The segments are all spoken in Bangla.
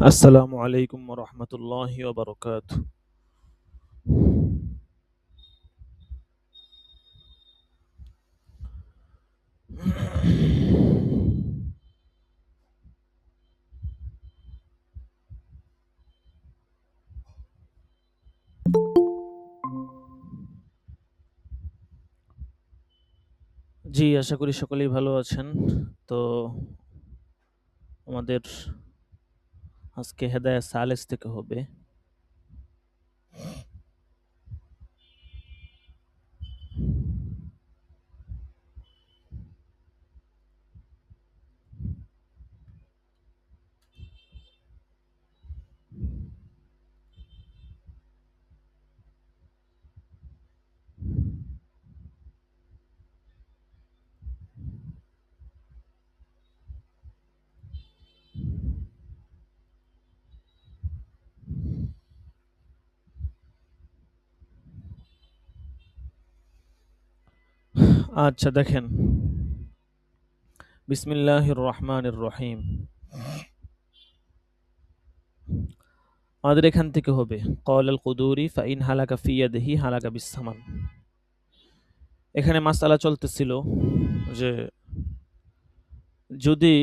আসসালামু আলাইকুম ওয়া রাহমাতুল্লাহি ওয়া বারাকাতুহু। জি, আশা করি সকলেই ভালো আছেন। তো আমাদের আজকে হেদায়া সালেস থেকে হবে। আচ্ছা দেখেন, বিসমিল্লাহির রহমানির রহিম। আমাদের এখান থেকে হবে ক্বালাল কুদুরি ফাইন হালাকা ফি ইয়াদিহি হালাকা বিসসামান। এখানে মাসআলা চলতেছিল যে যদি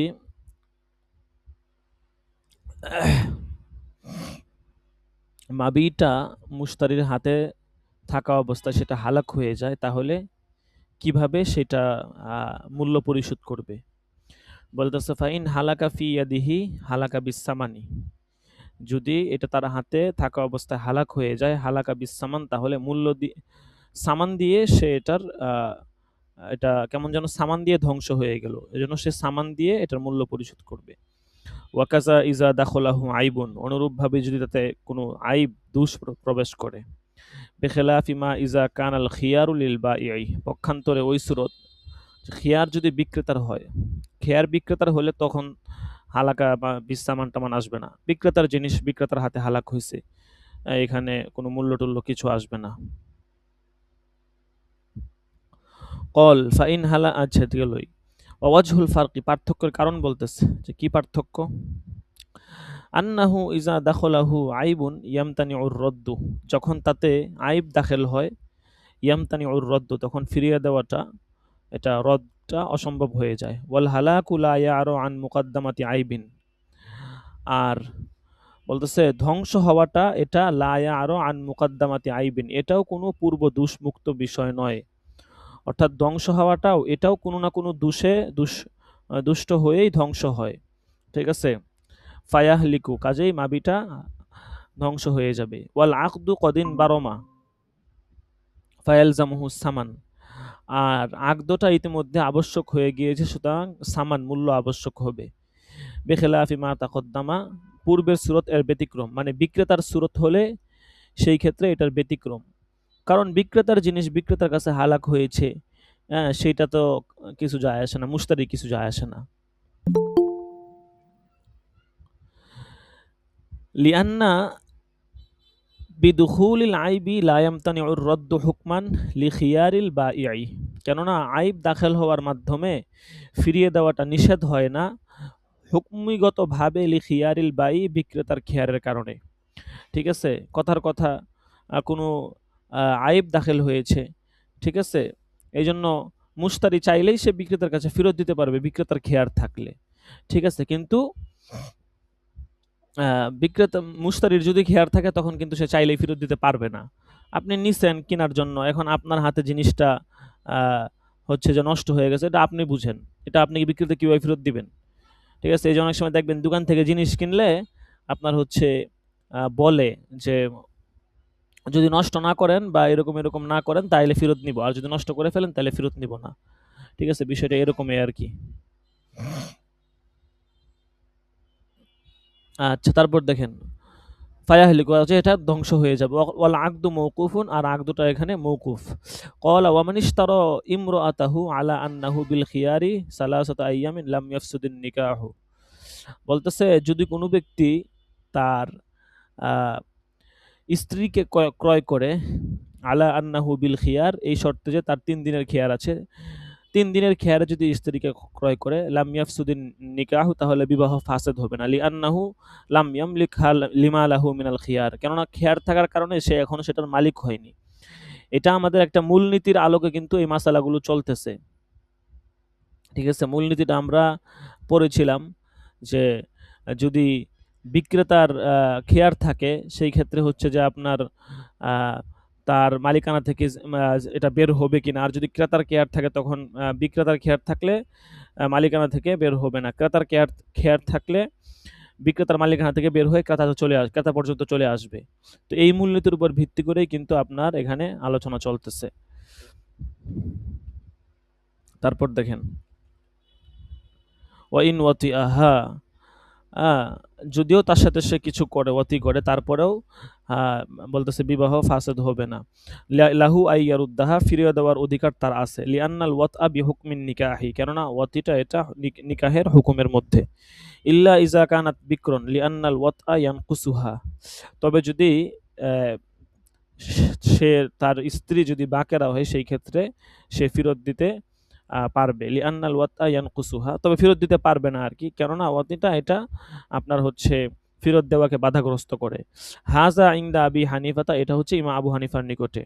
মাবিটা মুশতারির হাতে থাকা অবস্থায় সেটা হালাক হয়ে যায়, তাহলে কিভাবে সেটা মূল্য পরিশোধ করবে। বলতেছে ফাইন হালাকা ফি ইয়াদিহি হালাকা বিসসামানি, যদি এটা তার হাতে থাকা অবস্থায় হালাক হয়ে যায় হালাকা বিসসামান, তাহলে মূল্য সামান দিয়ে সে এটা কেমন যেন সামান দিয়ে ধ্বংস হয়ে গেল, এজন্য সে সামান দিয়ে এটার মূল্য পরিশোধ করবে। ওয়াকাজা ইজা দাখলাহু আইবুন, অনুরূপভাবে যদি তাতে কোনো আইব দোষ প্রবেশ করে। বেখেলাফি মা ইজা কানাল খিয়ারু লিল বাঈ, পক্ষান্তরে ওই সুরত খিয়ার যদি বিক্রেতার হয়, খেয়ার বিক্রেতার হলে তখন হালাকা বা বিশ্রামান টামান আসবে না। বিক্রেতার জিনিস বিক্রেতার হাতে হালাক হয়েছে, এখানে কোনো মূল্য টুল্য কিছু আসবে না। কল ফাইন হালা, আচ্ছা ঠিক লই। ওয়াজহুল ফারকি, পার্থক্যের কারণ বলতেছে যে কি পার্থক্য। আন্নাহু ইজা দাখলাহু আইবুন ইয়ামতানিউর রদ্দু, যখন তাতে আইব দাখিল হয় ইয়ামতানিউর রদ্দু, তখন ফিরিয়ে দেওয়াটা, এটা রদটা অসম্ভব হয়ে যায়। ওয়াল হালাকু লা ইয়ারু আন মুকাদ্দামাতি আইবিন, আর বলতেছে ধ্বংস হওয়াটা এটা লা ইয়ারু আন মুকাদ্দামাতি আইবিন, এটাও কোনো পূর্ব দোষমুক্ত বিষয় নয়। অর্থাৎ ধ্বংস হওয়াটাও এটাও কোনো না কোনো দুষ্ট হয়েই ধ্বংস হয়। ঠিক আছে, ফায়াহলিকু, কাজেই মাবিটা ধ্বংস হয়ে যাবে। ওয়াল আকদু কদিন বারমা ফায়ালজামুহু সামান, আর আকদটা ইতিমধ্যে আবশ্যক হয়ে গিয়েছে, সুতরাং সামান মূল্য আবশ্যক হবে। বেখেলাফি মা তাকদ্দামা, পূর্বের সুরত এর ব্যতিক্রম, মানে বিক্রেতার সুরত হলে সেই ক্ষেত্রে এটার ব্যতিক্রম, কারণ বিক্রেতার জিনিস বিক্রেতার কাছে হালাক হয়েছে, হ্যাঁ, সেটা তো কিছু যায় আসে না, মুশতারি কিছু যায় আসে না। লিআন্না বিদুখুলিল আইবি লা ইয়ামতানিউর রদ্দু হুকমান লিখিয়ারিল বাঈ, কেননা আইব দাখিল হওয়ার মাধ্যমে ফিরিয়ে দেওয়াটা নিষেধ হয় না হুকমিগতভাবে লিখিয়ারিল বাঈ, বিক্রেতার খেয়ারের কারণে। ঠিক আছে, কথার কথা কোনো আইব দাখিল হয়েছে, ঠিক আছে, এই জন্য মুশতারি চাইলেই সে বিক্রেতার কাছে ফেরত দিতে পারবে বিক্রেতার খেয়ার থাকলে। ঠিক আছে, কিন্তু বিক্রেতা মুশতারির যদি খেয়ার থাকে তখন কিন্তু সে চাইলেই ফেরত দিতে পারবে না। আপনি নিছেন কেনার জন্য, এখন আপনার হাতে জিনিসটা হচ্ছে যে নষ্ট হয়ে গেছে, এটা আপনি বুঝেন, এটা আপনি বিক্রেতা কীভাবে ফেরত দিবেন। ঠিক আছে, এই যে অনেক সময় দেখবেন দোকান থেকে জিনিস কিনলে আপনার হচ্ছে বলে যে যদি নষ্ট না করেন বা এরকম এরকম না করেন তাহলে ফেরত নিব, আর যদি নষ্ট করে ফেলেন তাহলে ফেরত নিব না। ঠিক আছে, বিষয়টা এরকমই আর কি। আচ্ছা, তারপর দেখেন ফায়াহলিকু, আছে এটা ধ্বংস হয়ে যাবে। ওয়াল আকদু মওকুফুন, আর আকদুটা এখানে মওকুফ। ক্বালা ওয়া মান ইশতারা ইমরাআতাহু আলা আন্নাহু বিল খিয়ারি সালাসাতা আইয়ামিন লাম ইয়াফসুদিন নিকাহু, বলতেছে যদি কোনো ব্যক্তি তার স্ত্রীকে ক্রয় করে আলা আন্নাহু বিল খিয়ার, এই শর্তে যে তার 3 দিনের খিয়ার আছে, 3 দিনের খেয়ারে যদি স্ত্রীকে ক্রয় করে লাম ইয়াফসুদিন নিকাহ, তাহলে বিবাহ ফাসেদ হবে না। লিআন্নাহু লাম ইয়ামলিক লিমা লাহু মিনাল খিয়ার, কেননা খেয়ার থাকার কারণে সে এখনো সেটার মালিক হয়নি। এটা আমাদের একটা মূলনীতির আলোকে কিন্তু এই মাসালাগুলো চলতেছে, ঠিক আছে? মূলনীতিটা আমরা পড়েছিলাম যে যদি বিক্রেতার খেয়ার থাকে, সেই ক্ষেত্রে হচ্ছে যে আপনার তার মালিকানা থেকে এটা বের হবে কিনা। আর যদি ক্রেতার খেয়ার থাকে, তখন বিক্রেতার খেয়ার থাকলে মালিকানা থেকে বের হবে না। ক্রেতার খেয়ার থাকলে বিক্রেতার মালিকানা থেকে বের হয়ে ক্রেতা পর্যন্ত চলে আসবে। তো এই মূলনীতির উপর ভিত্তি করেই কিন্তু আপনার এখানে আলোচনা চলতেছে। তারপর দেখেন, ওয়াইন ওয়াতিআহা, যদিও তার সাথে সে কিছু করে, ওয়াতি করে, তারপরেও বলতেছে বিবাহ ফাসেদ হবে না। লাহু আইয়ারুদ্দাহা, ফিরিয়ে দেওয়ার অধিকার তার আছে। লিআন্নাল ওয়াতআ বিহুকমিন নিকাহি, কেননা ওয়াতিটা এটা নিকাহের হুকুমের মধ্যে। ইল্লা ইজা কানাত বিক্রন লিআন্নাল ওয়াতআ ইয়ানকুসুহা, তবে যদি সে তার স্ত্রী যদি বাকেরা হয়, সেই ক্ষেত্রে সে ফেরত দিতে পারবে। লিআন্নাল ওয়াতআ ইয়ানকুসুহা, তবে ফেরত দিতে পারবে না আর কি, কেননা ওয়াতিটা এটা আপনার হচ্ছে ফেরত দেওয়াকে বাধাগ্রস্ত করে। হাজা ইনদা আবি হানিফাতা, এটা হচ্ছে ইমাম আবু হানিফার নিকটে।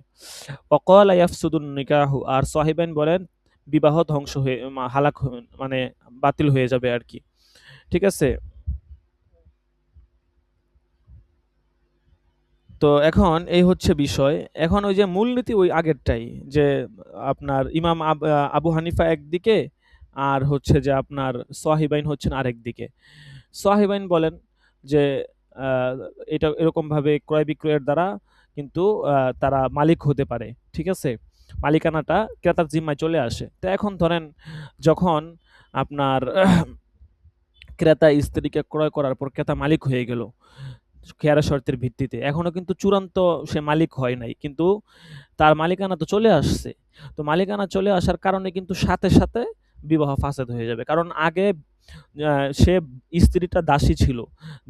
ওয়াকালা ইয়াফসুদুন নিকাহু, আর সাহিবাইন বলেন বিবাহ ধ্বংস হয়ে হালাক মানে বাতিল হয়ে যাবে আর কি, ঠিক আছে? তো এখন এই হচ্ছে বিষয়। এখন ওই যে মূলনীতি ওই আগেরটাই, যে আপনার ইমাম আবু হানিফা একদিকে, আর হচ্ছে যে আপনার সাহিবাইন হচ্ছেন আরেক দিকে। সাহিবাইন বলেন যে এটা এরকমভাবে ক্রয় বিক্রয়ের দ্বারা কিন্তু তারা মালিক হতে পারে, ঠিক আছে? মালিকানাটা ক্রেতার জিম্মায় চলে আসে। তো এখন ধরেন যখন আপনার ক্রেতা স্ত্রীকে ক্রয় করার পর ক্রেতা মালিক হয়ে গেল খেয়ারা শর্তের ভিত্তিতে, এখনো কিন্তু চূড়ান্ত সে মালিক হয় নাই, কিন্তু তার মালিকানা তো চলে আসছে। তো মালিকানা চলে আসার কারণে কিন্তু সাথে সাথে বিবাহ ফাসেদ হয়ে যাবে, কারণ আগে সে স্ত্রীটা দাসী ছিল,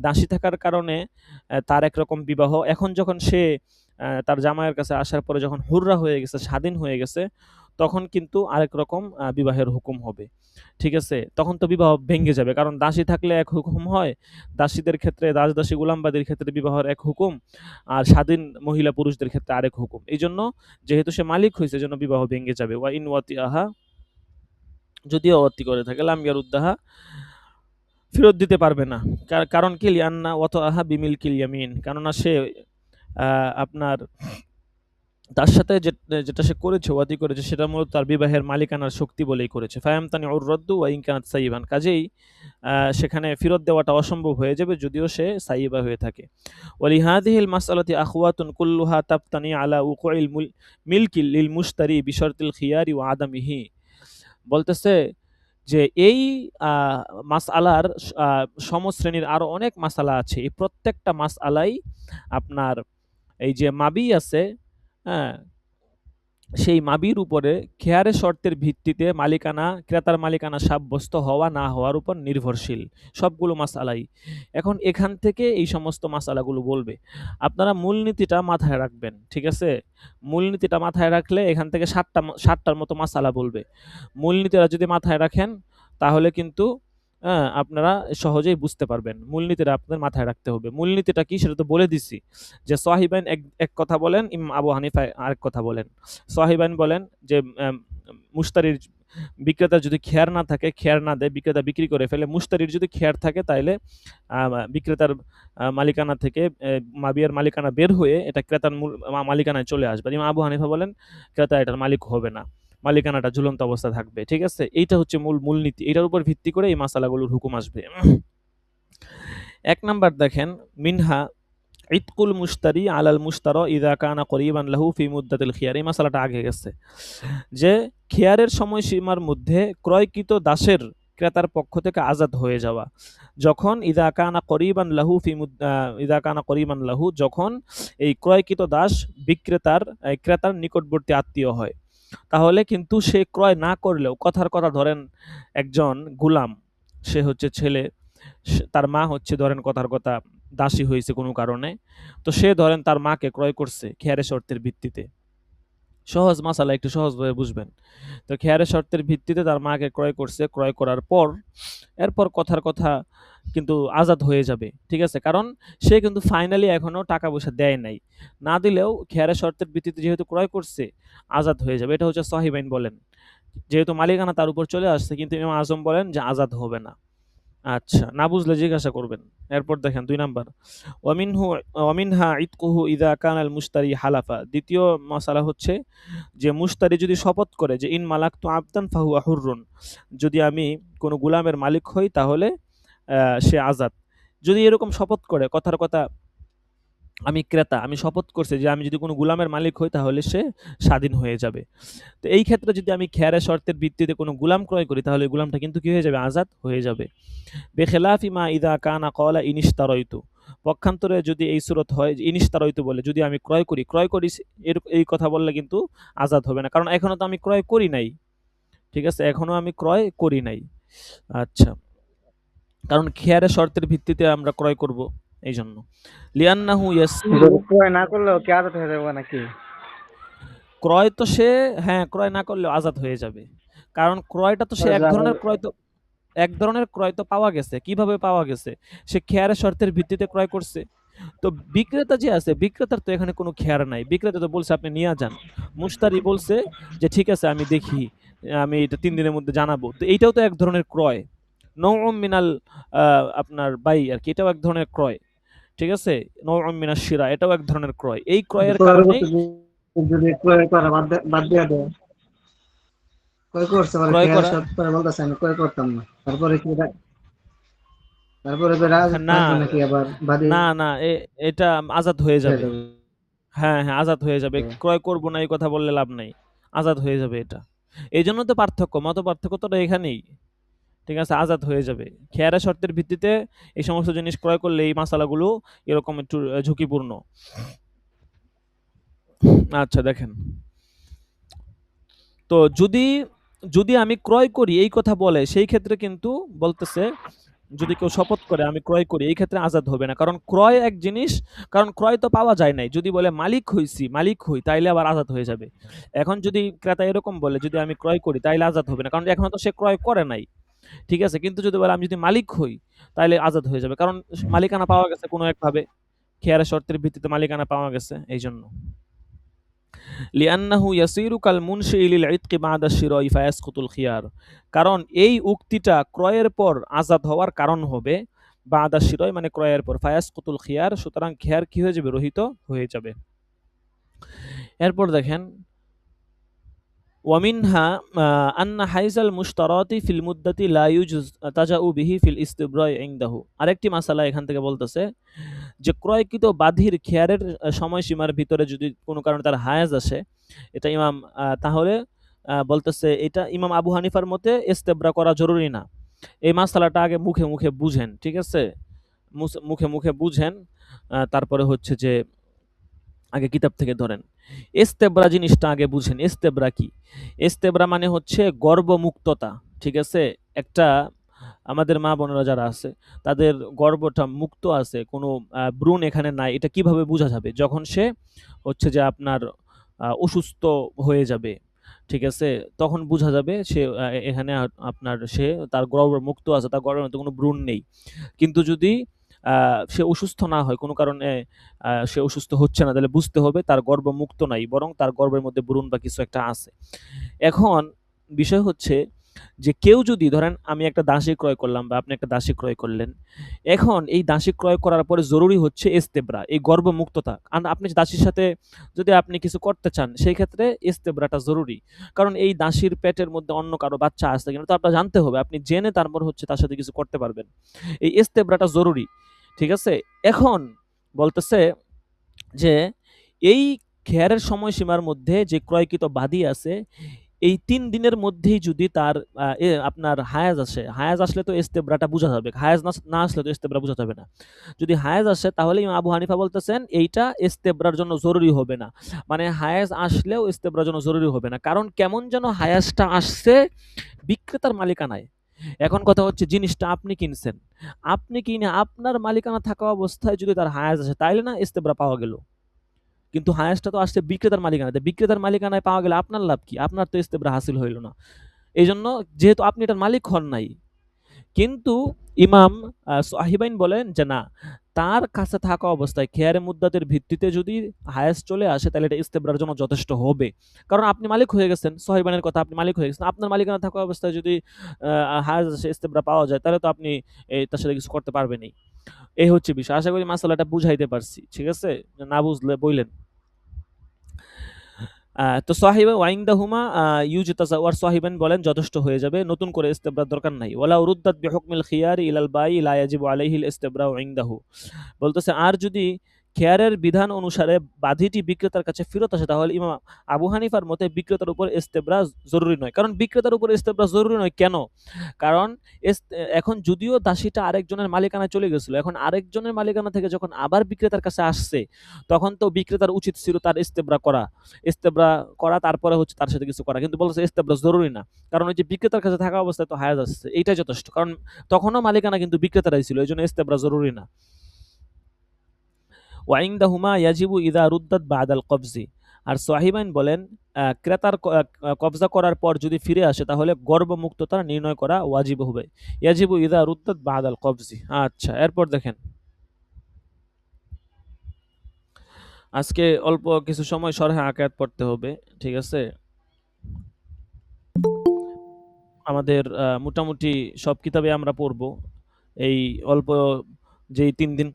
দাসী থাকার কারণে তার একরকম বিবাহ, এখন যখন সে তার জামাইয়ের কাছে আসার পরে যখন হুররা হয়ে গেছে, স্বাধীন হয়ে গেছে, তখন কিন্তু আরেক রকম বিবাহের হুকুম হবে, ঠিক আছে? তখন তো বিবাহ ভেঙে যাবে, কারণ দাসী থাকলে এক হুকুম হয়, দাসীদের ক্ষেত্রে, দাসী গোলামবাদীর ক্ষেত্রে বিবাহের এক হুকুম, আর স্বাধীন মহিলা পুরুষদের ক্ষেত্রে আরেক হুকুম। এই জন্য যেহেতু সে মালিক হয়েছে, জন্য বিবাহ ভেঙে যাবে। ওয়া ইন ওয়াতিআহা, যদিও অতি করে থাকে, লাম ইয়ারুদ্দাহা, ফেরত দিতে পারবে না। কারণ কি? লিআন্না ওয়াতাআহা বিমিলকিল ইয়ামিন, কেননা সে আপনার তার সাথে যেটা সে করেছে, ওয়াদি করেছে, সেটা মূলত তার বিবাহের মালিকানার শক্তি বলেই করেছে। ফায়ামতানিউর রাদ্দু ওয়া ইন কানাত সাইয়িবান, কাজেই সেখানে ফেরত দেওয়াটা অসম্ভব হয়ে যাবে যদিও সে সাইয়্যিবা হয়ে থাকে। ওয়ালিহাদিহিল মাসআলাতি আখওয়াতুন কুল্লুহা তাবতানি আলা উকুইল মিলকি লিল মুশতারি বিশরতিল খিয়ারি ওয়া আদামিহি, বলতেছে যে এই মাসআলার সমশ্রেণীর আরো অনেক মাসআলা আছে। এই প্রত্যেকটা মাসআলাই আপনার এই যে মাবি আছে, হ্যাঁ, সেই মাবির উপরে খেয়ারের শর্তের ভিত্তিতে ক্রেতার মালিকানা সাব্যস্ত হওয়া না হওয়ার উপর নির্ভরশীল, সবগুলো মাসআলাই। এখন এখান থেকে এই সমস্ত মাসআলাগুলো বলবে, আপনারা মূলনীতিটা মাথায় রাখবেন, ঠিক আছে? মূলনীতিটা মাথায় রাখলে এখান থেকে 7টার মতো মাসআলা বলবে। মূলনীতিটা যদি মাথায় রাখেন, তাহলে কিন্তু আপনারা সহজেই বুঝতে পারবেন। মূলনীতিটা আপনাদের মাথায় রাখতে হবে। মূলনীতিটা কি সেটা তো বলে দিছি, যে সাহিবাইন এক কথা বলেন, ইমাম আবু হানিফা আরেক কথা বলেন। সাহিবাইন বলেন যে মুশতারির বিক্রেতার যদি খেয়ার না থাকে, খেয়ার না দেয়, বিক্রেতা বিক্রি করে ফেলে, মুশতারির যদি খেয়ার থাকে, তাহলে বিক্রেতার মালিকানা থেকে মাবিয়ার মালিকানা বের হয়ে এটা ক্রেতার মালিকানায় চলে আসবে। ইমাম আবু হানিফা বলেন ক্রেতা এটার মালিক হবে না, মালিকানাটা ঝুলন্ত অবস্থা থাকবে, ঠিক আছে? এইটা হচ্ছে মূলনীতি, এটার উপর ভিত্তি করে এই মাসালাগুলোর হুকুম আসবে। 1 নাম্বার দেখেন, মিনহা ইতকুল মুশতারি আলাল মুশতারা ইযা কানা করিবান লাহু ফি মুদ্দাতিল খিয়ার, এই মাসালাটা আগে গেছে, যে খিয়ারের সময়সীমার মধ্যে ক্রয়কৃত দাসের ক্রেতার পক্ষ থেকে আজাদ হয়ে যাওয়া, যখন ইযা কানা করিবান লাহু, যখন এই ক্রয়কৃত দাস ক্রেতার নিকটবর্তী আত্মীয় হয়, তাহলে কিন্তু সে ক্রয় না করলেও, কথার কথা ধরেন একজন গোলাম, সে হচ্ছে ছেলে, তার মা হচ্ছে ধরেন কথার কথা দাসী হয়েছে কোনো কারণে, তো সে ধরেন তার মাকে ক্রয় করছে খেয়ারে শর্তের ভিত্তিতে, সহজ মাসালা, একটু সহজভাবে বুঝবেন। তো খেয়ারের শর্তের ভিত্তিতে তার মাকে ক্রয় করছে, ক্রয় করার পর এরপর কথার কথা কিন্তু আজাদ হয়ে যাবে, ঠিক আছে? কারণ সে কিন্তু ফাইনালি এখনো টাকা পয়সা দেয় নাই। না দিলেও খেয়ারের শর্তের ভিত্তিতে যেহেতু ক্রয় করছে, আজাদ হয়ে যাবে। এটা হচ্ছে সহিবাইন বলেন। যেহেতু মালিকানা তার উপর চলে আসছে, কিন্তু ইমাম আজম বলেন যে আজাদ হবে না। আচ্ছা, না বুঝলে জিজ্ঞাসা করবেন। এরপর দেখেন ২ নাম্বার, ওয়ামিনহু ওয়ামিনহা ইতকুহু ইযা কানাল মুশতারি হালাফা। দ্বিতীয় মাসালা হচ্ছে যে মুশতারি যদি শপথ করে যে ইন মালাকতু আবদান ফাহুয়া হুররুন, যদি আমি কোনো গোলামের মালিক হই তাহলে সে আজাদ। যদি এরকম শপথ করে, কথার কথা আমি ক্রেতা, আমি শপথ করছি যে আমি যদি কোনো গোলামের মালিক হই তাহলে সে স্বাধীন হয়ে যাবে। তো এই ক্ষেত্রে যদি আমি খেয়ারের শর্তের ভিত্তিতে কোনো গোলাম ক্রয় করি তাহলে ওই গোলামটা কিন্তু কি হয়ে যাবে? আজাদ হয়ে যাবে। বেখেলাফি মা ইদা কানা কলা ইনিশতারাইতু। পক্ষান্তরে যদি এই সুরত হয় যে ইনিশতারাইতু বলে যদি আমি ক্রয় করি, ক্রয় করি এই কথা বললে কিন্তু আজাদ হবে না। কারণ এখনো তো আমি ক্রয় করি নাই। ঠিক আছে? এখনো আমি ক্রয় করি নাই। আচ্ছা। কারণ খেয়ারের শর্তের ভিত্তিতে আমরা ক্রয় করব এইজন্য। লিআন্নাহু ইয়াসিরু। যদি ক্রয় না করলেও কি আদত হয়ে যাবে নাকি? ক্রয় তো সে, হ্যাঁ, ক্রয় না করলেও আজাদ হয়ে যাবে। কারণ ক্রয়টা তো সে পরে এক ধরনের ক্রয় তো পাওয়া গেছে। কিভাবে পাওয়া গেছে? সে খেয়ারের শর্তের ভিত্তিতে ক্রয় করছে। তো বিক্রেতা যে আছে, বিক্রেতার তো এখানে কোনো খেয়ার নাই। বিক্রেতা তো বলছে আপনি নিয়া যান। মুশতারি বলছে যে ঠিক আছে আমি দেখি, আমি এটা ৩ দিনের মধ্যে জানাবো। তো এইটাও তো এক ধরনের ক্রয়। নওউম মিনাল আ আপনার বাই আরকি, এটাও এক ধরনের ক্রয়। ঠিক আছে? নওউম মিনাশ শিরা, এটাও এক ধরনের ক্রয়। এই ক্রয়ের কারণেই পরবর্তী যদি ক্রয় করা বাদ দিয়ে দেয়, ক্রয় করছে পরে ক্রয় খেয়াল করা, শর্ত পরে বলতেছে আমি ক্রয় করতাম না, তারপরে কি না, থাকবে নাকি আবার বাদী না, এটা আজাদ হয়ে হয়ে যাবে। যাবে? হ্যাঁ, আজাদ হয়ে যাবে। ক্রয় করব না এই কথা বললে লাভ নাই। আজাদ হয়ে যাবে এটা। এইজন্য তো পার্থক্য, মত পার্থক্য তো এখানেই। ঠিক আছে? আজাদ হয়ে যাবে। খেয়ারের শর্তের ভিত্তিতে এই সমস্ত জিনিস ক্রয় করলে এই মাসালাগুলো এরকম একটু ঝুঁকিপূর্ণ। আচ্ছা দেখেন। তো যদি আমি ক্রয় করি এই কথা বলে, সেই ক্ষেত্রে কিন্তু বলতেছে যদি কেউ শপথ করে আমি ক্রয় করি, এই ক্ষেত্রে আজাদ হবে না। কারণ ক্রয় এক জিনিস, কারণ ক্রয় তো পাওয়া যায় নাই। যদি বলে মালিক হই তাইলে আবার আজাদ হয়ে যাবে। এখন যদি ক্রেতা এরকম বলে যদি আমি ক্রয় করি তাইলে আজাদ হবে না। কারণ এখনো তো সে ক্রয় করে নাই। ঠিক আছে? কিন্তু যদি বলে আমি যদি মালিক হই তাইলে আজাদ হয়ে যাবে। কারণ মালিকানা পাওয়া গেছে কোনো একভাবে। খেয়ারের শর্তের ভিত্তিতে মালিকানা পাওয়া গেছে এইজন্য। লিআন্নাহু ইয়াসিরু কাল মুনশি লিল ইতকি বাদা শিরাই ফায়াসকুতুল খিয়ার। কারণ এই উক্তিটা ক্রয়ের পর আজাদ হওয়ার কারণ হবে বাদা শিরাই মানে ক্রয়ের পর, ফায়াসকুতুল খিয়ার, সুতরাং খেয়ার কি হয়ে যাবে? রহিত হয়ে যাবে। এরপর দেখেন ওয়ামিনহা আন্না হাইজাল মুশতারাতি ফিল মুদ্দাতি লা ইউজুজ তাজাউ বিহি ফিল ইস্তিবরাই ইনদাহু। আরেকটি মাসালা এখান থেকে বলতেছে যে ক্রয়কৃত বাধির খেয়ারের সময়সীমার ভিতরে যদি কোনো কারণে তার হায়াজ আসে, এটা ইমাম তাহলে বলতেছে এটা ইমাম আবু হানিফার মতে ইস্তেবরা করা জরুরি না। এই মাসালাটা আগে মুখে মুখে বুঝেন, ঠিক আছে? মুখে মুখে বুঝেন, তারপরে হচ্ছে যে আগে কিতাব থেকে ধরেন। ইস্তেবরা জিনিসটা আগে বুঝেন। ইস্তেবরা কি? ইস্তেবরা মানে হচ্ছে গর্ভমুক্ততা, ঠিক আছে? একটা আমাদের মা বোনেরা যারা আছে তাদের গর্ভটা মুক্ত আছে, কোনো ভ্রূণ এখানে নাই, এটা কিভাবে বোঝা যাবে? যখন সে হচ্ছে যে আপনার অসুস্থ হয়ে যাবে, ঠিক আছে? তখন বোঝা যাবে সে এখানে আপনার তার গর্ভ মুক্ত আছে, তার গর্ভের মধ্যে কোনো ভ্রূণ নেই। কিন্তু যদি সে অসুস্থ না হয়, কোনো কারণে সে অসুস্থ হচ্ছে না, তাহলে বুঝতে হবে তার গর্ভ মুক্ত নাই, বরং তার গর্ভের মধ্যে ভ্রূণ বা কিছু একটা আছে। এখন বিষয় হচ্ছে যে কেউ যদি ধরেন আমি একটা দাসী ক্রয় করলাম বা আপনি একটা দাসী ক্রয় করলেন। এখন এই দাসী ক্রয় করার পরে জরুরি হচ্ছে ইস্তেবরা, এই গর্ভমুক্ততা। আর আপনি দাসীর সাথে যদি আপনি কিছু করতে চান সেই ক্ষেত্রে ইস্তেবরাটা জরুরি। কারণ এই দাসীর পেটের মধ্যে অন্য কারো বাচ্চা আছে কিনা তো আপনার জানতে হবে। আপনি জেনে তারপর হচ্ছে তার সাথে কিছু করতে পারবেন। এই ইস্তেবরাটা জরুরি। ঠিক আছে? এখন বলতেছে যে এই খেয়ারের সময়সীমার মধ্যে যে ক্রয়কৃত বাদী আছে, এই ৩ দিনের মধ্যেই যদি তার আপনার হায়াজ আসলে তো ইস্তেবরাটা বুঝা যাবে। হায়াজ না আসলে তো ইস্তেবরা বুঝা যাবে না। যদি হায়াজ আসে তাহলে ইমাম আবু হানিফা বলতেছেন এইটা ইস্তেবরার জন্য জরুরি হবে না। মানে হায়াজ আসলেও ইস্তেবরার জন্য জরুরি হবে না। কারণ কেমন যেন হায়াজটা আসছে বিক্রেতার মালিকানায়। এখন কথা হচ্ছে জিনিসটা আপনি কিনছেন। আপনি কিনে আপনার মালিকানা থাকা অবস্থায় যদি তার হায়াজ আসে তাইলে না ইস্তেবরা পাওয়া গেল। কিন্তু হায়েস্টটা তো আসছে বিক্রেতার মালিকানাতে। বিক্রেতার মালিকানায় পাওয়া গেলে আপনার লাভ কি? আপনার তো ইস্তেবরা হাসিল হইল না। এইজন্য যেহেতু আপনি এটার মালিক হন নাই, কিন্তু ইমাম সাহিবাইন বলেন যে না, তার কাছে থাকা অবস্থায় খেয়ারে মুদ্দাতের ভিত্তিতে যদি হায়েস্ট চলে আসে তাহলে এটা ইস্তেবরার জন্য যথেষ্ট হবে। কারণ আপনি মালিক হয়ে গেছেন, সাহিবাইনের কথা, আপনি মালিক হয়ে গেছেন। আপনার মালিকানা থাকা অবস্থায় যদি হায়েস্ট ইস্তেবরা পাওয়া যায় তাহলে তো আপনি তার সাথে কিছু করতে পারবেনই। এই হচ্ছে বিষয়। আশা করি মাসালাটা বুঝাইতে পারছি। ঠিক আছে? না বুঝলে বইলেন। তো সাহিবা ওয়াইন্দাহুমা ইউজতাজা ওয়ার সাহিবান বলেন যথেষ্ট হয়ে যাবে, নতুন করে ইস্তেবরার দরকার নাই। ওয়ালা উরুদ্দাত বিহুকমিল খিয়ারি ইলাল বাই লা ইয়াজিবু আলাইহিল ইস্তিবরাউ ইনদাহু। বলতেছে আর যদি খেয়ারের বিধান অনুসারে বাধিটি বিক্রেতার কাছে ফেরত আসে তাহলে ইমাম আবু হানিফার মতে বিক্রেতার উপর ইস্তেবরা জরুরি নয়। কারণ বিক্রেতার উপর ইস্তেবরা জরুরি নয় কেন? কারণ এখন যদিও দাসীটা আরেকজনের মালিকানায় চলে গেছিল, এখন আরেকজনের মালিকানা থেকে যখন আবার বিক্রেতার কাছে আসছে, তখন তো বিক্রেতার উচিত ছিল তার ইস্তেবরা করা তারপরে হচ্ছে তার সাথে কিছু করা। কিন্তু বলছে ইস্তেবরা জরুরি না, কারণ ওই যে বিক্রেতার কাছে থাকা অবস্থায় তো হায়াজ আসছে, এইটাই যথেষ্ট। কারণ তখনও মালিকানা কিন্তু বিক্রেতারাই ছিল, এই জন্য ইস্তেবরা জরুরি না। ওয়াইন্দাহুমা ইয়াজিবু ইদা রুদ্দাত বাদাল কবজি। আর সাহিবাইন বলেন ক্রেতার কবজা করার পর যদি ফিরে আসে তাহলে গর্ভমুক্ততা নির্ণয় করা ওয়াজিব হবে। ইয়াজিবু ইদা রুদ্দাত বাদাল কবজি। আচ্ছা, এরপর দেখেন, আজকে অল্প কিছু সময় শরহে আকায়াত পড়তে হবে। ঠিক আছে? আমাদের মোটামুটি সব কিতাবে আমরা পড়ব। এই অল্প যেই ৩ দিন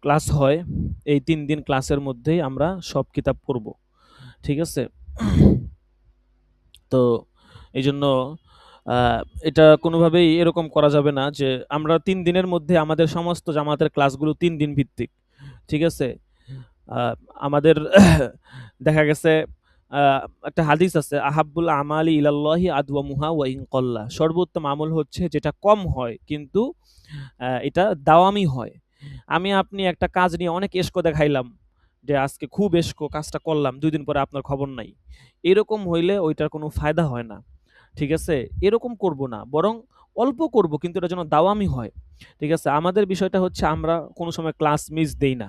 ক্লাস হয়, এই ৩ দিন ক্লাসের মধ্যেই আমরা সব কিতাব পড়ব। ঠিক আছে? তো এইজন্য আ এটা কোনোভাবেই এরকম করা যাবে না যে আমরা ৩ দিনের মধ্যে আমাদের সমস্ত জামাতের ক্লাসগুলো ৩ দিন ভিত্তিক। ঠিক আছে? আ আমাদের দেখা গেছে আ একটা হাদিস আছে, আহাব্বুল আমালি ইলাল্লাহি আদওয়ামুহা ওয়া ইন কল্লা। সর্বোত্তম আমল হচ্ছে যেটা কম হয় কিন্তু এটা দাওয়ামি হয়। আমি আপনি একটা কাজ নিয়ে অনেক এশকো দেখাইলাম যে আজকে খুব এশকো কাজটা করলাম, ২ দিন পরে আপনার খবর নাই। এরকম হইলে ওইটার কোনো ফায়দা হয় না। ঠিক আছে? এরকম করব না। বরং অল্প করব কিন্তু এটা যেন দাওয়ামি হয়। ঠিক আছে? আমাদের বিষয়টা হচ্ছে আমরা কোনো সময় ক্লাস মিস দেই না।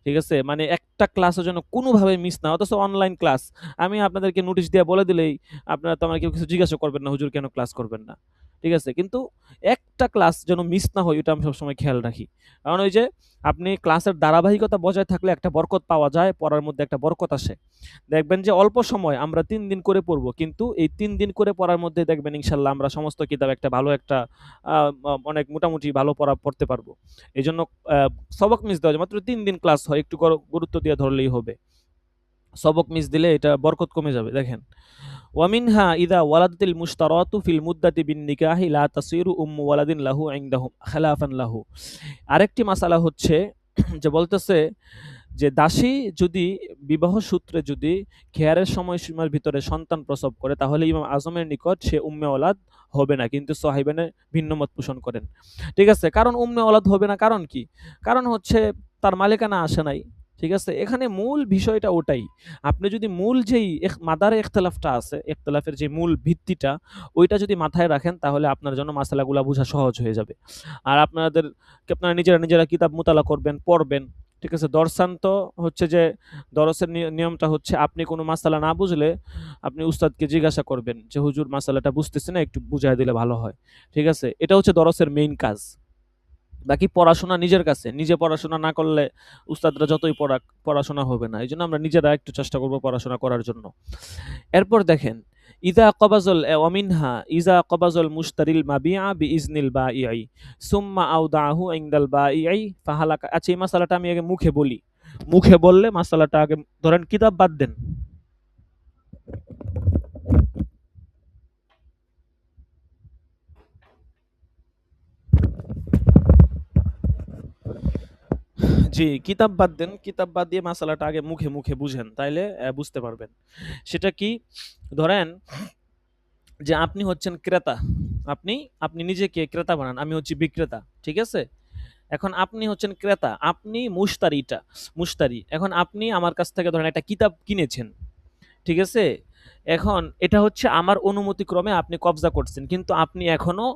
ঠিক আছে? মানে একটা ক্লাসও যেন কোনোভাবে মিস না হয়। অথচ অনলাইন ক্লাস। আমি আপনাদেরকে নোটিশ দিয়ে বলে দিলেই আপনারা তো আমাকে কিছু জিজ্ঞাসা করবেন না, হুজুর কেন ক্লাস করবেন না? ঠিক আছে? কিন্তু একটা ক্লাস যেন মিস না হয় এটা আমি সবসময় খেয়াল রাখি। কারণ ওই যে আপনি ক্লাসের ধারাবাহিকতা বজায় থাকলে একটা বরকত পাওয়া যায়, পড়ার মধ্যে একটা বরকত আসে। দেখবেন যে অল্প সময় আমরা ৩ দিন করে পড়ব। কিন্তু এই ৩ দিন করে পড়ার মধ্যে দেখবেন ইনশাআল্লাহ আমরা সমস্ত কিতাব একটা ভালো একটা আ অনেক মোটামুটি ভালো পড়তে পারবো। এজন্য আ সবক মিস দেওয়া যায়। মাত্র ৩ দিন ক্লাস হয়। একটু গুরুত্ব দিয়ে ধরলেই হবে। সবক মিস দিলে এটা বরকত কমে যাবে। দেখেন, ওয়ামিনহা ইদা ওয়ালাদাতিল মুশতারাতু ফিল মুদ্দাতি বিন নিকাহি লা তাসিরু উম্মু ওয়ালাদিন লাহু ইনদাহুম খেলাফান লাহু। আরেকটি মাসালা হচ্ছে যে বলতেছে যে দাসী যদি বিবাহ সূত্রে যদি খেয়ারের সময়সীমার ভিতরে সন্তান প্রসব করে তাহলে ইমাম আজমের নিকট সে উম্মে ওলাদ হবে না, কিন্তু সাহিবানে ভিন্ন মত পোষণ করেন। ঠিক আছে? কারণ উম্মে ওলাদ হবে না কারণ কি? কারণ হচ্ছে তার মালিকানা আসে নাই। ঠিক আছে? এখানে মূল বিষয়টা ওটাই। আপনি যদি মূল যেই মাদারে ইখতিলাফটা আছে, ইখতিলাফের যে মূল ভিত্তিটা ওইটা যদি মাথায় রাখেন তাহলে আপনার জন্য মাসালাগুলা বোঝা সহজ হয়ে যাবে। আর আপনারা নিজেরা কিতাব মুতালা করবেন, পড়বেন। ঠিক আছে? দর্শান তো হচ্ছে যে দরসের নিয়মটা হচ্ছে আপনি কোনো মাসালা না বুঝলে আপনি উস্তাদকে জিজ্ঞাসা করবেন যে হুজুর মাসালাটা বুঝতেছি না, একটু বুঝায় দিলে ভালো হয়। ঠিক আছে? এটা হচ্ছে দরসের মেইন কাজ। বাকি পড়াশোনা নিজের কাছে। নিজে পড়াশোনা না করলে উস্তাদরা যতই পড়াশোনা হবে না। এজন্য আমরা নিজেরা একটু চেষ্টা করব পড়াশোনা করার জন্য। এরপর দেখেন, ইযা কবাজাল মুশতারিল মাবিআ বিইজনিল বাঈই সুম্মা আওদাহু ইনদাল বাঈই ফাহালাকা। আচ্ছা, এই মাসালাটা আমি আগে মুখে বলি। মুখে বললে মাসালাটা আগে ধরেন, কিতাব বাদ দেন। জি, কিতাব বাদ দেন। কিতাব বাদ দিয়ে মাসালাটা আগে মুখে বুঝেন। তাইলে বুঝতে পারবেন। সেটা কি? ধরেন যে আপনি হচ্ছেন ক্রেতা। আপনি আপনি নিজেকে ক্রেতা বানান। আমি হচ্ছি বিক্রেতা। ঠিক আছে? এখন আপনি হচ্ছেন ক্রেতা। আপনি মুশতারি। এখন আপনি আমার কাছ থেকে ধরেন একটা কিতাব কিনেছেন। ঠিক আছে? এখন এটা হচ্ছে আমার অনুমতিক্রমে আপনি কবজা করছেন। কিন্তু আপনি এখনো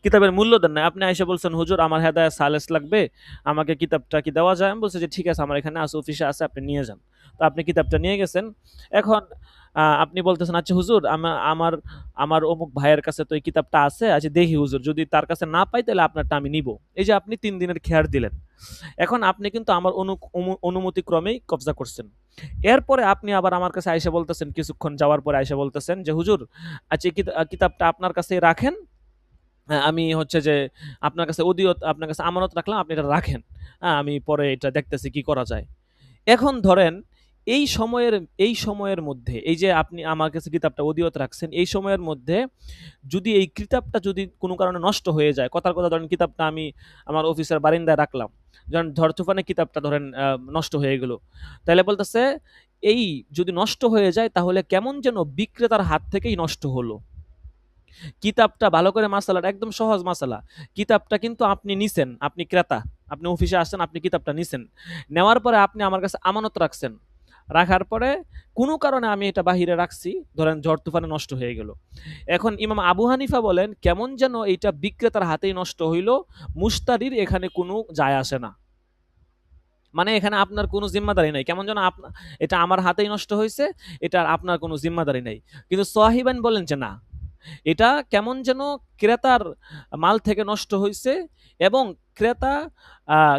কিতাবের মূল্য দেন নাই। আপনি এসে বলছেন, হুজুর আমার হেদায়া সালেস লাগবে, আমাকে কিতাবটা কি দেওয়া যায়? আমি বলছি যে ঠিক আছে, আমার এখানে আছে, অফিসে আছে, আপনি নিয়ে যান। তো আপনি কিতাবটা নিয়ে গেছেন। এখন আপনি বলতেছেন, আচ্ছা হুজুর, আমার আমার অমুক ভাইয়ের কাছে তো এই কিতাবটা আছে, আচ্ছা দেখি হুজুর, যদি তার কাছে না পাই তাহলে আপনারটা আমি নিব। এই যে আপনি 3 দিনের খেয়ার দিলেন। এখন আপনি কিন্তু আমার অনুমতি ক্রমেই কবজা করছেন। এরপরে আপনি আবার আমার কাছে আইসা বলতেছেন, কিছুক্ষণ যাওয়ার পরে আইসা বলতেছেন যে হুজুর, আচ্ছা এই কিতাবটা আপনার কাছেই রাখেন। আমি হচ্ছে যে আপনার কাছে আপনার কাছে আমানত রাখলাম, আপনি এটা রাখেন। আমি পরে এটা দেখতেছি কি করা যায়। এখন ধরেন এই সময়ের এই সময়ের মধ্যে, এই যে আপনি আমার কাছে কিতাবটা অদিয়ত রাখছেন, এই সময়ের মধ্যে যদি এই কিতাবটা যদি কোনো কারণে নষ্ট হয়ে যায়, কথার কথা ধরেন কিতাবটা আমি আমার অফিসের বারিন্দায় রাখলাম। যখন ঝড় তুফানে কিতাবটা ধরেন নষ্ট হয়ে গেল। তাইলে বলতেছে, এই যদি নষ্ট হয়ে যায় তাহলে কেমন যেন বিক্রেতার হাত থেকেই নষ্ট হলো। কিতাবটা ভালো করে, মাসালাটা একদম সহজ মাসালা। কিতাবটা কিন্তু আপনি নিছেন, আপনি ক্রেতা, আপনি অফিসে আসছেন, আপনি কিতাবটা নিছেন। নেওয়ার পরে আপনি আমার কাছে আমানত রাখছেন। রাখার পরে কোনো কারণে আমি এটা বাহিরে রাখছি, ধরেন ঝড় তুফানে নষ্ট হয়ে গেল। এখন ইমাম আবু হানিফা বলেন, কেমন যেন এইটা বিক্রেতার হাতেই নষ্ট হইল, মুশতারির এখানে কোনো যায় আসে না। মানে এখানে আপনার কোনো জিম্মাদারি নাই, কেমন যেন এটা আমার হাতেই নষ্ট হয়েছে, এটা আপনার কোনো জিম্মাদারি নাই। কিন্তু সাহিবান বলেন যে না, এটা কেমন যেন ক্রেতার মাল থেকে নষ্ট হইছে, এবং ক্রেতা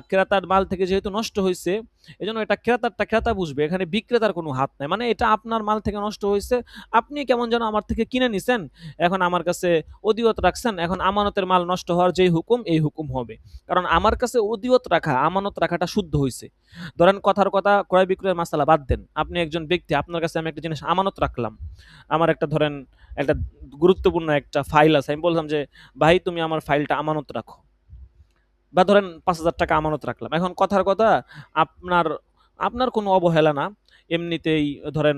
ক্রেতার মাল থেকে যেহেতু নষ্ট হইছে, এজন্য এটা ক্রেতা বুঝবে, এখানে বিক্রেতার কোনো হাত নাই। মানে এটা আপনার মাল থেকে নষ্ট হইছে, আপনি কেমন যেন আমার থেকে কিনে নিছেন, এখন আমার কাছে অদিয়ত রাখছেন, এখন আমানতের মাল নষ্ট হওয়ার যেই হুকুম, এই হুকুম হবে। কারণ আমার কাছে অদিয়ত রাখা, আমানত রাখাটা শুদ্ধ হইছে। ধরেন কথার কথা, ক্রয় বিক্রয়ের মাসালা বাদ দেন, আপনি একজন ব্যক্তি, আপনার কাছে আমি একটা জিনিস আমানত রাখলাম। আমার একটা ধরেন একটা গুরুত্বপূর্ণ একটা ফাইল আছে, আমি বললাম যে ভাই তুমি আমার ফাইলটা আমানত রাখো, বা ধরেন 5,000 টাকা আমানত রাখলাম। এখন কথার কথা, আপনার আপনার কোনো অবহেলা না, এমনিতেই ধরেন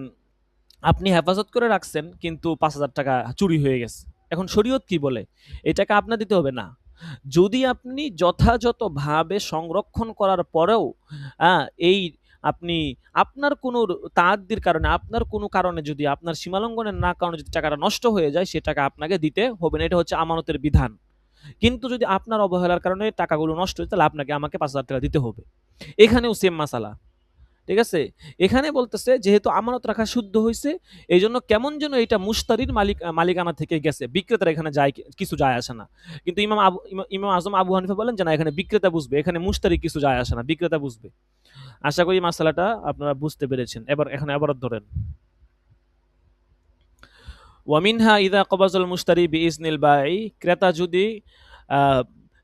আপনি হেফাজত করে রাখছেন, কিন্তু 5,000 টাকা চুরি হয়ে গেছে। এখন শরীয়ত কি বলে? এই টাকা আপনার দিতে হবে না। যদি আপনি যথাযথভাবে সংরক্ষণ করার পরেও আ এই আপনি আপনার কোনো তাআদ্দির কারণে, আপনার কোনো কারণে, যদি আপনার সীমালঙ্ঘনের না কারণে যদি টাকাটা নষ্ট হয়ে যায়, সে টাকা আপনাকে দিতে হবে না। এটা হচ্ছে আমানতের বিধান। কিন্তু যদি আপনার অবহেলার কারণে টাকাগুলো নষ্ট হয়, তাহলে আমাকে 5,000 টাকা দিতে হবে। এখানেও সেম মাসালা। ঠিক আছে? এখানে বলতেছে যেহেতু আমানত রাখা শুদ্ধ হইছে, এইজন্য কেমন যেন এটা মুশতারির মালিকানা থেকে গেছে। বিক্রেতার এখানে কিছু যায় আসে না। কিন্তু ইমাম আজম আবু হানিফা বলেন যে না, এখানে বিক্রেতা বুঝবে। এখানে মুশতারি কিছু যায় আসে না। বিক্রেতা বুঝবে। আশা করি মাসালাটা আপনারা বুঝতে পেরেছেন। এখানে আবারত ধরেন। ওয়ামিনহা ইদা কবাজাল মুশতারি বিইজনিল বাই, ক্রেতা যদি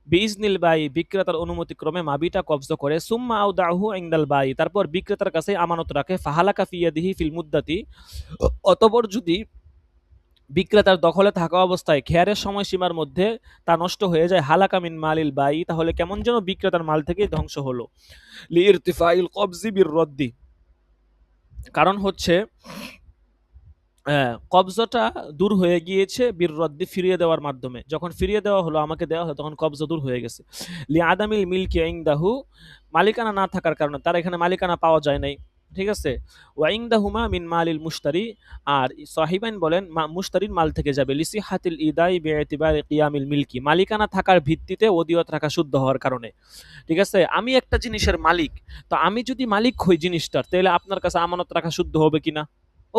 বিইজনিল বাই বিক্রেতার অনুমতি ক্রমে মাবিটা কবজ করে, সুম্মা আউদাহু ইনদাল বাই, তারপর বিক্রেতার কাছে আমানত রাখে, ফাহালাকা ফি ইয়াদিহি ফিল মুদ্দাতি, অতঃপর যদি বিক্রেতার দখলে থাকা অবস্থায় খেয়ারের সময়সীমার মধ্যে তা নষ্ট হয়ে যায়, হালাকা মিন মালিল বাই, তাহলে কেমন যেন বিক্রেতার মাল থেকে ধ্বংস হলো। লিইরতিফাইল কবজি বির রদ্দি, কারণ হচ্ছে কবজাটা দূর হয়ে গিয়েছে বীর রদ্দি, ফিরিয়ে দেওয়ার মাধ্যমে। যখন ফিরিয়ে দেওয়া হলো, আমাকে দেওয়া হলো, তখন কবজা দূর হয়ে গেছে। লি আদামিল মিলকি ইনদাহু, মালিকানা না থাকার কারণে, তার এখানে মালিকানা পাওয়া যায় নাই। ঠিক আছে? ওয়া ইনদাহুমা মিন মালিল মুশতারি, আর সাহিবাইন বলেন মুশতারির মাল থেকে যাবে। লিসিহাতিল ইদাই বিইতিবারি কিয়ামিল মিলকি, মালিকানা থাকার ভিত্তিতে ওদিয়ত রাখা শুদ্ধ হওয়ার কারণে। ঠিক আছে? আমি একটা জিনিসের মালিক, তো আমি যদি মালিক হই জিনিসটার, তাহলে আপনার কাছে আমানত রাখা শুদ্ধ হবে কিনা?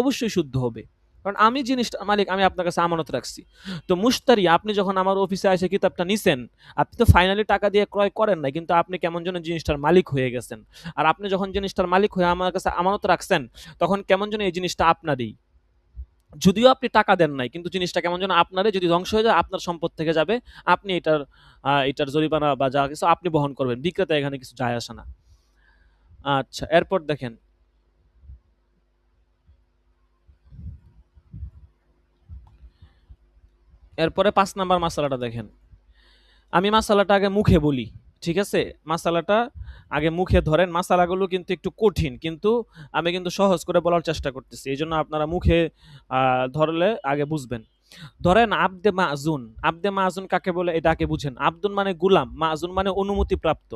অবশ্যই শুদ্ধ হবে। কারণ আমি জিনিসটার মালিক, আমি আপনার কাছে আমানত রাখছি। তো মুশতারি, আপনি যখন আমার অফিসে এসে কিতাবটা নিছেন, আপনি তো ফাইনালি টাকা দিয়ে ক্রয় করেন নাই, কিন্তু আপনি কেমন যেন জিনিসটার মালিক হয়ে গেছেন। আর আপনি যখন জিনিসটার মালিক হয়ে আমার কাছে আমানত রাখছেন, তখন কেমন যেন এই জিনিসটা আপনারই। যদিও আপনি টাকা দেন নাই, কিন্তু জিনিসটা কেমন যেন আপনারই। যদি ধ্বংস হয়ে যায়, আপনার সম্পদ থেকে যাবে, আপনি এটার জরিমানা বা যা কিছু আপনি বহন করবেন। বিক্রেতা এখানে কিছু যায় আসে না। আচ্ছা, এরপর দেখেন, এরপরে 5 নাম্বার মাসালাটা দেখেন। আমি মাসালাটা আগে মুখে বলি, ঠিক আছে? মাসালাটা আগে মুখে ধরেন। মাসালাগুলো কিন্তু একটু কঠিন, কিন্তু আমি কিন্তু সহজ করে বলার চেষ্টা করতেছি, এই জন্য আপনারা মুখে ধরলে আগে বুঝবেন। ধরেন আবদে মাআজুন, আবদে মাআজুন কাকে বলে এটা আগে বুঝেন। আব্দুন মানে গুলাম, মাআজুন মানে অনুমতিপ্রাপ্ত।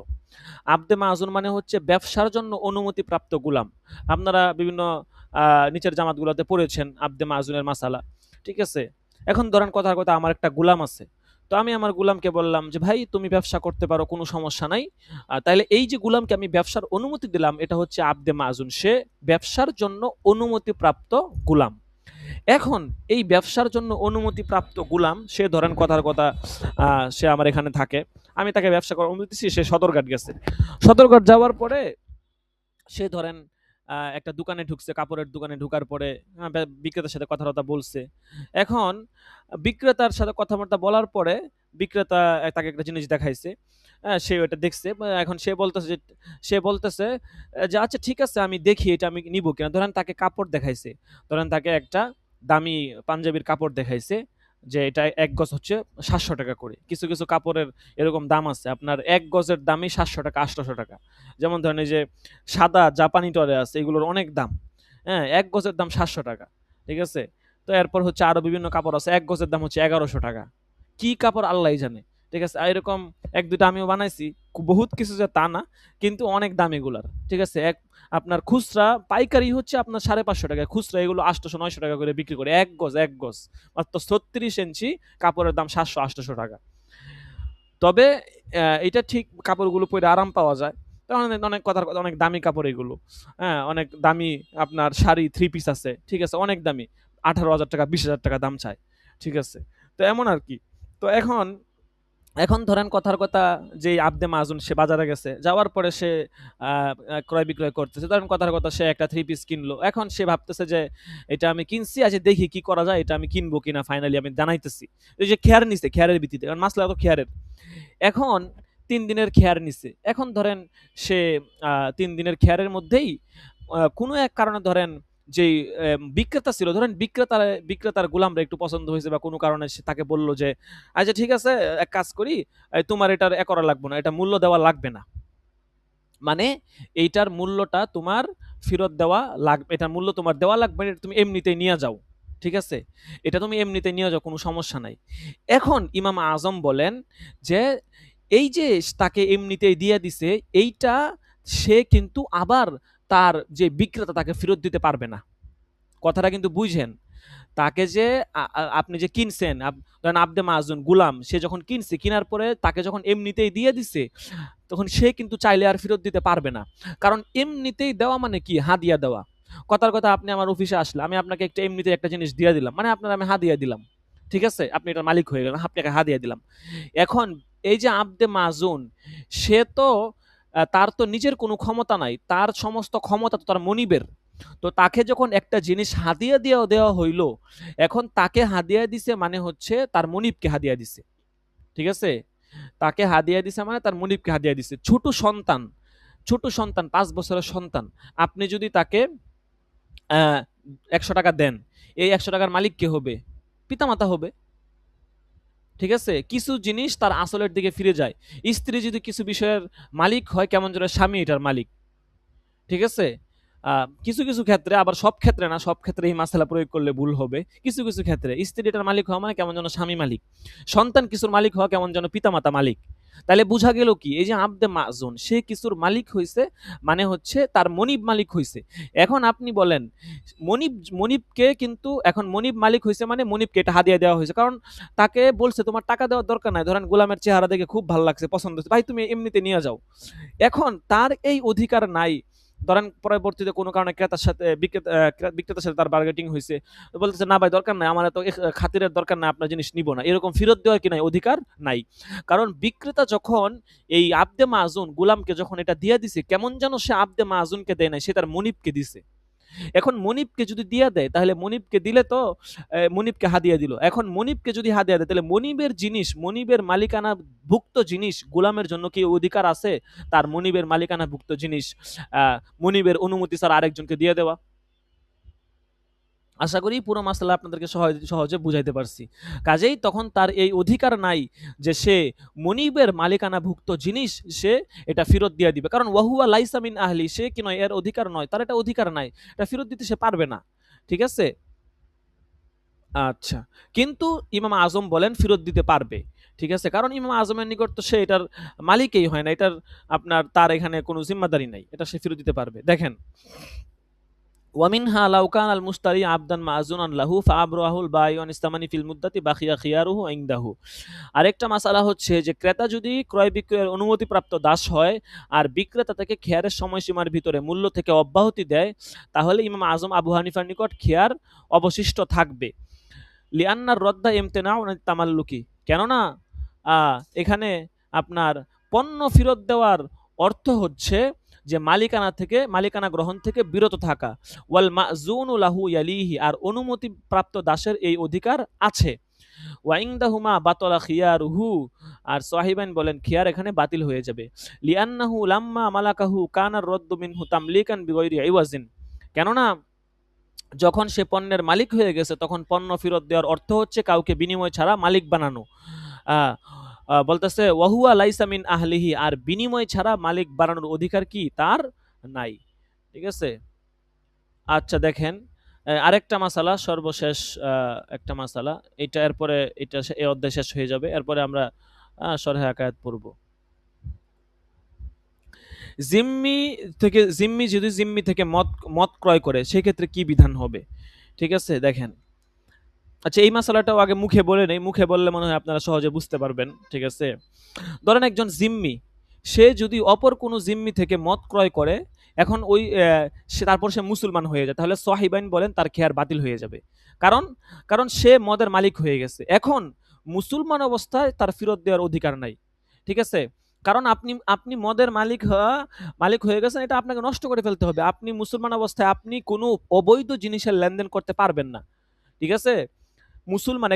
আবদে মাআজুন মানে হচ্ছে ব্যবসার জন্য অনুমতিপ্রাপ্ত গুলাম। আপনারা বিভিন্ন নিচের জামাতগুলোতে পড়েছেন আবদে মাআজুনের মাসালা। ঠিক আছে? এখন ধরেন কথার কথা, আমার একটা গুলাম আছে। তো আমি আমার গুলামকে বললাম যে, ভাই তুমি ব্যবসা করতে পারো, কোনো সমস্যা নাই। তাইলে এই যে গুলামকে আমি ব্যবসার অনুমতি দিলাম, এটা হচ্ছে আবদে মাযুন, সে ব্যবসার জন্য অনুমতিপ্রাপ্ত গুলাম। এখন এই ব্যবসার জন্য অনুমতিপ্রাপ্ত গুলাম, সে ধরেন কথার কথা সে আমার এখানে থাকে, আমি তাকে ব্যবসা করার অনুমতি দিচ্ছি, সে সদরঘাট গেছে। সদরঘাট যাওয়ার পরে সে ধরেন একটা দোকানে ঢুকছে, কাপড়ের দোকানে ঢুকার পরে বিক্রেতার সাথে কথাবার্তা বলছে। এখন বিক্রেতার সাথে কথাবার্তা বলার পরে বিক্রেতা তাকে একটা জিনিস দেখাইছে। সে ওটা দেখছে। এখন সে বলতেছে যে, "আচ্ছা ঠিক আছে, আমি দেখি এটা আমি নিবো কিনা।" ধরেন তাকে কাপড় দেখাইছে। ধরেন তাকে একটা দামি পাঞ্জাবির কাপড় দেখাইছে যে, এটা ১ গজ হচ্ছে ৳৭০০ করে। কিছু, কিছু কাপড়ের এরকম দাম আছে। আপনার ১ গজের দামই ৳৭০০, ৳৮০০। যেমন ধরেন এই যে সাদা জাপানি টরে আছে, এগুলোর অনেক দাম। হ্যাঁ? ১ গজের দাম ৳৭০০। ঠিক আছে? তো এরপর হচ্ছে আরো বিভিন্ন কাপড় আছে। ১ গজের দাম হচ্ছে ৳১১০০। কি কাপড় আল্লাহই জানে। ঠিক আছে? এরকম ১-২ টা আমিও বানাইছি। বহুত কিছু যে তা না, কিন্তু অনেক দাম এগুলার। ঠিক আছে? আপনার খুচরা পাইকারি হচ্ছে আপনার ৳৫৫০, খুচরা এগুলো ৳৮০০-৯০০ করে বিক্রি করে। ১ গজ, ১ গজ। মাত্র ৩৬ ইঞ্চি কাপড়ের দাম ৳৭০০-৮০০। তবে এটা ঠিক, কাপড়গুলো পইরা আরাম পাওয়া যায়। তখন অনেক কথার কথা, অনেক দামি কাপড় এগুলো। হ্যাঁ? অনেক দামি আপনার শাড়ি, 3 পিস আছে। ঠিক আছে? অনেক দামি। ৳১৮,০০০, ৳২০,০০০ দাম চায়। ঠিক আছে? তো এমন আরকি। তো এখন ধরেন কথার কথা, যে আবদে মাযুন সে বাজারে গেছে। যাওয়ার পরে সে আ আ ক্রয় বিক্রয় করতেছে। ধরেন কথার কথা, সে একটা 3 পিস কিনলো। এখন সে ভাবতেছে যে, এটা আমি কিনছি, আচ্ছা দেখি কি করা যায়, এটা আমি কিনবো কিনা ফাইনালি আমি জানাইতেছি। এই যে খেয়ার নিছে, খেয়ারের ভিত্তিতে। কারণ মাসলা তো খেয়ারের। এখন ৩ দিনের খেয়ার নিছে। এখন ধরেন সে ৩ দিনের খেয়ারের মধ্যেই কোনো এক কারণে ধরেন যেই বিক্রেতা ছিল, ধরেন বিক্রেতার গোলামরা একটু পছন্দ হইছে, বা কোনো কারণে সে তাকে বলল যে, "আচ্ছা ঠিক আছে, এক কাজ করি, তোমার এটার করা লাগবে না। এটা মূল্য দেওয়া লাগবে না। মানে এইটার মূল্যটা তোমার ফেরত দেওয়া লাগবে, এটার মূল্য তোমার দেওয়া লাগবে না, এটা তুমি এমনিতেই নিয়া যাও। ঠিক আছে? এটা তুমি এমনিতেই নিয়ে যাও, কোনো সমস্যা নাই।" এখন ইমাম আজম বলেন যে, এই যে তাকে এমনিতেই দিয়ে দিছে, এইটা সে কিন্তু আবার তার যে বিক্রেতা, তাকে ফেরত দিতে পারবে না। কথাটা কিন্তু বুঝেন। তাকে যে আপনি যে কিনছেন, ধরেন আবদে মাযুন গুলাম, সে যখন কিনছে, কিনার পরে তাকে যখন এমনিতেই দিয়ে দিছে, তখন সে কিন্তু চাইলে আর ফেরত দিতে পারবে না। কারণ এমনিতেই দেওয়া মানে কি? হাদিয়া দেওয়া। কথার কথা, আপনি আমার অফিসে আসলে আমি আপনাকে একটা এমনিতেই একটা জিনিস দিয়ে দিলাম। মানে আপনার আমি হাদিয়া দিলাম। ঠিক আছে? আপনি এটার মালিক হয়ে গেলেন। আপনাকে হাদিয়া দিলাম। এখন এই যে আবদে মাযুন, সে তো তার তো নিজের কোনো ক্ষমতা নাই। তার সমস্ত ক্ষমতা তো তার মনিবের। তো তাকে যখন একটা জিনিস হাদিয়া দিয়েও দেওয়া হইল, এখন তাকে হাদিয়া দিছে মানে হচ্ছে তার মনিবকে হাদিয়া দিছে। ঠিক আছে? তাকে হাদিয়া দিছে মানে তার মনিবকে হাদিয়া দিছে। ছোট সন্তান ৫ বছরের সন্তান। আপনি যদি তাকে আ ৳১০০ দেন, এই ৳১০০ র মালিক কে হবে? পিতামাতা হবে। ঠিক আছে? কিছু জিনিস তার আসলের দিকে ফিরে যায়। স্ত্রী যদি কিছু বিষয়ের মালিক হয়, কেমন যেন স্বামী এটার মালিক। ঠিক আছে? আ কিছু, কিছু ক্ষেত্রে, আবার সব ক্ষেত্রে না, সব ক্ষেত্রে এই মাসআলা প্রয়োগ করলে ভুল হবে। কিছু, কিছু ক্ষেত্রে স্ত্রী এটার মালিক হওয়া মানে কেমন যেন স্বামী মালিক। সন্তান কিছুর মালিক হওয়া কেমন যেন পিতামাতা মালিক। তাইলে বুঝা গেল কি? এই যে আবদে মাযুন, সে কিছুর মালিক হইছে, মানে হচ্ছে তার মনিব মালিক হইছে। এখন আপনি বলেন, মনিবকে কিন্তু, এখন মনিব মালিক হইছে মানে মনিবকে এটা হাদিয়া দেওয়া হইছে। কারণ তাকে বলছে, "তোমার টাকা দেওয়ার দরকার নাই।" ধরেন গোলামের চেহারা দেখে খুব ভাল লাগছে, পছন্দ হইছে। "ভাই তুমি এমনিতে নিয়া যাও।" এখন তার এই অধিকার নাই। ধরেন পরবর্তীতে কোনো কারণে ক্রেতার সাথে বিক্রেতার সাথে তার বার্গেটিং হইছে। বলতেছে, "না ভাই দরকার নাই। আমার এত খাতিরের দরকার নাই, আপনার জিনিস নিব না।" এরকম ফেরত দেওয়ার কি নাই? অধিকার নাই। কারণ বিক্রেতা যখন এই আবদে মাযুন গুলামকে যখন এটা দিয়া দিছে, কেমন যেন সে আবদে মাযুনকে দেয় নাই, সে তার মনিবকে দিছে। এখন মনিবকে যদি দিয়া দেয়, তাহলে মনিবকে দিলে তো মনিবকে হাদিয়া দিল। এখন মনিবকে যদি হাদিয়া দেয়, তাহলে মনিবের জিনিস, মনিবের মালিকানা ভুক্ত জিনিস গোলামের জন্য কি অধিকার আছে? তার মনিবের মালিকানা ভুক্ত জিনিস আ মনিবের অনুমতি ছাড়া আরেকজনকে দিয়ে দেওয়া? আশা করি পুরো মাসলা আপনাদেরকে সহজে বুঝাইতে পারছি। কাজেই তখন তার এই অধিকার নাই যে সে মনিবের মালিকানাভুক্ত জিনিস সে এটা ফেরত দিয়ে দিবে। কারণ ওয়াহুয়া লাইসা মিন আহলি, সে কি নয়, এর অধিকার নয়। তার এটা অধিকার নাই। এটা ফেরত দিতে সে পারবে না। ঠিক আছে? আচ্ছা। কিন্তু ইমাম আজম বলেন ফেরত দিতে পারবে। ঠিক আছে? কারণ ইমাম আজমের নিকট তো সে এটার মালিকই হয় না। এটার তার এখানে কোনো জিম্মাদারি নাই। এটা সে ফেরত দিতে পারবে। দেখেন, ওয়ামিনহা লাউ কানাল মুশতারি আবদান মা'যুনান লাহু ফাআবরাহুল বায়ু আন ইসতামানি ফিল মুদ্দাতি বাকিয়া খিয়ারুহু ইনদাহু। আরেকটা মাসালা হচ্ছে যে ক্রেতা যদি ক্রয় বিক্রয়ের অনুমতিপ্রাপ্ত দাস হয় আর বিক্রেতা তাকে খেয়ারের সময়সীমার ভিতরে মূল্য থেকে অব্যাহতি দেয়, তাহলে ইমাম আজম আবু হানিফার নিকট খেয়ার অবশিষ্ট থাকবে। লিআন্নার রদ্দা ইমতিনাউন আত তামাল্লুকি, কেননা এখানে আপনার পণ্য ফেরত দেওয়ার অর্থ হচ্ছে যে মালিকানা গ্রহণ থেকে বিরত থাকা। ওয়াল মা'যুনু লাহু ইয়ালিহি, আর অনুমতি প্রাপ্ত দাসের এই অধিকার আছে। ওয়াইনদাহুমা বাতলা খিয়ারুহু, আর সাহিবাইন বলেন খিয়ার এখানে বাতিল হয়ে যাবে। লিআন্নাহু লাম্মা মালাকাহু কানার রদ্দু মিনহু তামলিকান বিগয়রি ইওয়াজিন, কেননা যখন সে পণ্যের মালিক হয়ে গেছে তখন পণ্য ফেরত দেওয়ার অর্থ হচ্ছে কাউকে বিনিময় ছাড়া মালিক বানানো। আহ, বলতেছে ওয়াহুয়া লাইসা মিন আহলিহি, আর বিনিময় ছাড়া মালিক বানানোর অধিকার কি তার নাই। ঠিক আছে। আচ্ছা দেখেন, আরেকটা মাসালা, সর্বশেষ একটা মাসালা, এটা এরপরে এটা এই অধ্যায় শেষ হয়ে যাবে, এরপরে আমরা শরহে আকায়াত পড়ব। জিম্মি যদি জিম্মি থেকে মদ ক্রয় করে সেক্ষেত্রে কি বিধান হবে। ঠিক আছে দেখেন। আচ্ছা এই মাসালাটাও আগে মুখে বলে নেই, মুখে বললে মনে হয় আপনারা সহজে বুঝতে পারবেন। ঠিক আছে, ধরেন একজন জিম্মি, সে যদি অপর কোনো জিম্মি থেকে মদ ক্রয় করে, এখন ওই সে তারপর সে মুসলমান হয়ে যায়, তাহলে সাহিবাইন বলেন তার খেয়ার বাতিল হয়ে যাবে। কারণ কারণ সে মদের মালিক হয়ে গেছে, এখন মুসলমান অবস্থায় তার ফেরত দেওয়ার অধিকার নাই। ঠিক আছে, কারণ আপনি আপনি মদের মালিক হয়ে গেছেন, এটা আপনাকে নষ্ট করে ফেলতে হবে। আপনি মুসলমান অবস্থায় আপনি কোনো অবৈধ জিনিসের লেনদেন করতে পারবেন না। ঠিক আছে,